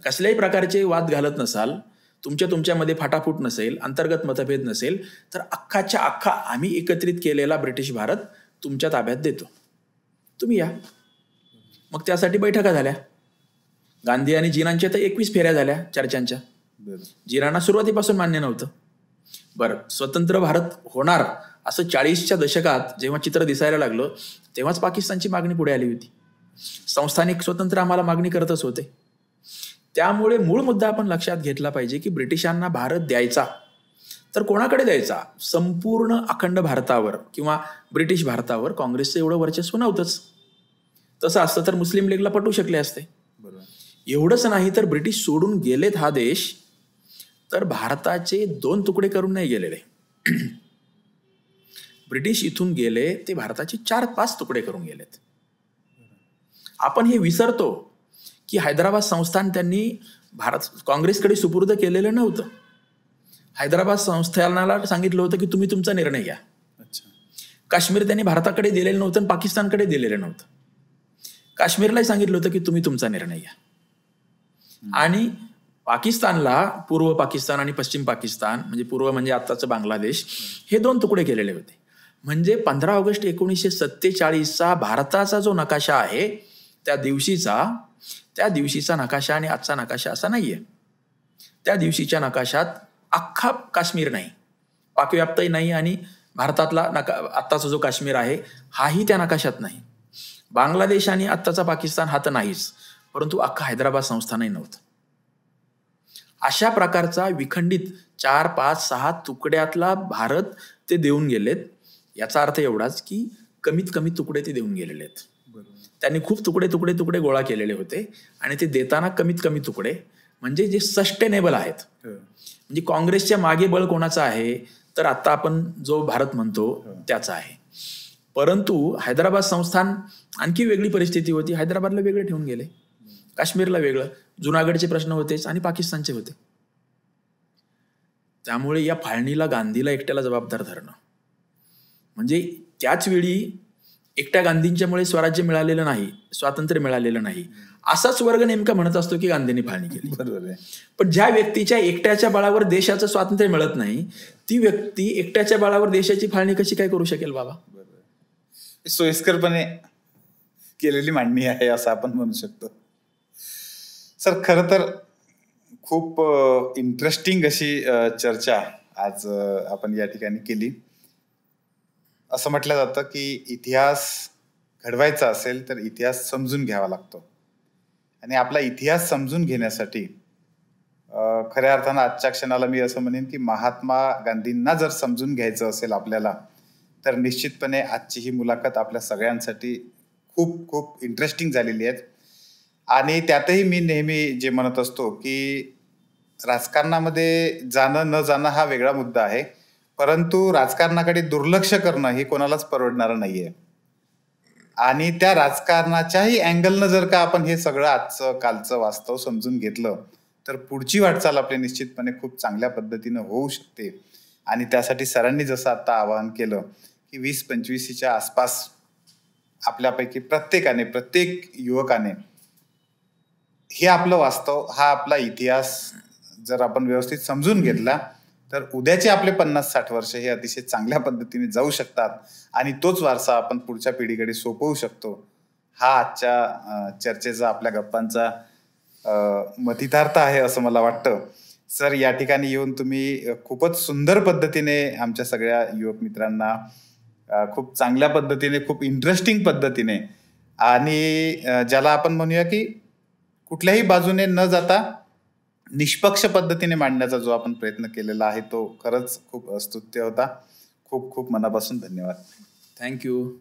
[SPEAKER 2] कसल्याही प्रकारचे वाद घालत नसाल, तुमच्यामध्ये फाटाफूट नसेल, अंतर्गत मतभेद नसेल, तर अख्खाच्या अख्खा आम्ही एकत्रित केलेला ब्रिटिश भारत तुमच्या ताब्यात देतो, तुम्ही या. मग त्यासाठी बैठका झाल्या. गांधी आणि जिनांच्या तर 21 फेऱ्या झाल्या चर्चांच्या. जिनांना सुरुवातीपासून मान्य नव्हतं. बरं, स्वतंत्र भारत होणार असं 40च्या दशकात जेव्हा चित्र दिसायला लागलं, तेव्हाच पाकिस्तानची मागणी पुढे आली होती. संस्थानिक स्वतंत्र आम्हाला मागणी करतच होते. त्यामुळे मूळ मुद्दा आपण लक्षात घेतला पाहिजे की ब्रिटिशांना भारत द्यायचा तर कोणाकडे द्यायचा? संपूर्ण अखंड भारतावर किंवा ब्रिटिश भारतावर काँग्रेसचं एवढं वर्चस्व नव्हतंच. तसं असतं तर मुस्लिम लीगला पटवू शकले असते. एवढंच नाही तर ब्रिटिश सोडून गेलेत हा देश तर भारताचे 2 तुकडे करून नाही गेलेले. ब्रिटिश इथून गेले ते भारताचे 4-5 तुकडे करून गेलेत. आपण हे विसरतो की हैदराबाद संस्थान त्यांनी काँग्रेसकडे सुपूर्द केलेलं नव्हतं. हैदराबाद संस्थानाला सांगितलं होतं की तुम्ही तुमचा निर्णय घ्या. काश्मीर त्यांनी भारताकडे दिलेलं नव्हतं आणि पाकिस्तानकडे दिलेलं नव्हतं. काश्मीरलाही सांगितलं होतं की तुम्ही तुमचा निर्णय घ्या. आणि पाकिस्तानला पूर्व पाकिस्तान आणि पश्चिम पाकिस्तान, म्हणजे पूर्व म्हणजे आत्ताचं बांगलादेश, हे 2 तुकडे केलेले होते. म्हणजे 15 ऑगस्ट 1947चा भारताचा जो नकाशा आहे त्या दिवशीचा नकाशा आणि आजचा नकाशा असा नाहीये. त्या दिवशीच्या नकाशात अख्खा काश्मीर नाही, पाकव्याप्तही नाही, आणि भारतातला आत्ताचा जो काश्मीर आहे हाही त्या नकाशात नाही. बांगलादेश आणि आत्ताचा पाकिस्तान हा तर नाहीच, परंतु अख्खा हैदराबाद संस्थानही नव्हतं. अशा प्रकारचा विखंडित 4, 5, 6 तुकड्यातला भारत ते देऊन गेलेत. याचा अर्थ एवढाच की कमीत कमी तुकडे ते देऊन गेलेले आहेत. त्यांनी खूप तुकडे गोळा केलेले होते आणि ते देताना कमीत कमी तुकडे, म्हणजे जे सस्टेनेबल आहेत. म्हणजे काँग्रेसच्या मागे बळ कोणाचं आहे तर आता आपण जो भारत म्हणतो त्याचा आहे. परंतु हैदराबाद संस्थान आणखी वेगळी परिस्थिती होती. हैदराबादला वेगळे ठेवून गेले, काश्मीरला वेगळं, जुनागडचे प्रश्न होतेच आणि पाकिस्तानचे होते. त्यामुळे या फाळणीला गांधीला एकट्याला जबाबदार धरणं म्हणजे त्याच वेळी एकट्या गांधींच्यामुळे स्वराज्य मिळालेलं नाही, स्वातंत्र्य मिळालेलं नाही असाच वर्ग नेमका म्हणत असतो की गांधींनी फाळणी केली. बरोबर आहे. पण ज्या व्यक्तीच्या एकट्याच्या बळावर देशाचं स्वातंत्र्य मिळत नाही, ती व्यक्ती एकट्याच्या बळावर देशाची फाळणी कशी काय करू शकेल बाबा?
[SPEAKER 1] सोयीस्करपणे केलेली मांडणी आहे असं आपण म्हणू शकतो. सर, खरं तर खूप इंटरेस्टिंग अशी चर्चा आज आपण या ठिकाणी केली. असं म्हटलं जातं की इतिहास घडवायचा असेल तर इतिहास समजून घ्यावा लागतो, आणि आपला इतिहास समजून घेण्यासाठी खऱ्या अर्थानं आजच्या क्षणाला मी असं म्हणेन की महात्मा गांधींना जर समजून घ्यायचं असेल आपल्याला, तर निश्चितपणे आजची ही मुलाखत आपल्या सगळ्यांसाठी खूप खूप इंटरेस्टिंग झालेली आहे. आणि त्यातही मी नेहमी जे म्हणत असतो की राजकारणामध्ये जाणं न जाणं हा वेगळा मुद्दा आहे, परंतु राजकारणाकडे दुर्लक्ष करणं हे कोणालाच परवडणारं नाहीये. आणि त्या राजकारणाच्याही अँगलनं जर का आपण हे सगळं आजचं कालचं वास्तव समजून घेतलं तर पुढची वाटचाल आपली निश्चितपणे खूप चांगल्या पद्धतीनं होऊ शकते. आणि त्यासाठी सरांनी जसं आता आवाहन केलं की 20-25च्या आसपास आपल्यापैकी प्रत्येक युवकाने हे आपलं वास्तव, हा आपला इतिहास जर आपण व्यवस्थित समजून घेतला तर उद्याचे आपले 50-60 वर्ष हे अतिशय चांगल्या पद्धतीने जाऊ शकतात आणि तोच वारसा आपण पुढच्या पिढीकडे सोपवू शकतो. हा आजच्या चर्चेचा, आपल्या गप्पांचा मतितार्थ आहे असं मला वाटतं. सर, या ठिकाणी येऊन तुम्ही खूपच सुंदर पद्धतीने आमच्या सगळ्या युवक मित्रांना खूप चांगल्या पद्धतीने, खूप इंटरेस्टिंग पद्धतीने, आणि ज्याला आपण म्हणूया की कुठल्याही बाजूने न जाता निष्पक्ष पद्धतीने मांडण्याचा जो आपण प्रयत्न केलेला आहे तो खरंच खूप स्तुत्य होता. खूप खूप मनापासून धन्यवाद.
[SPEAKER 2] थँक्यू.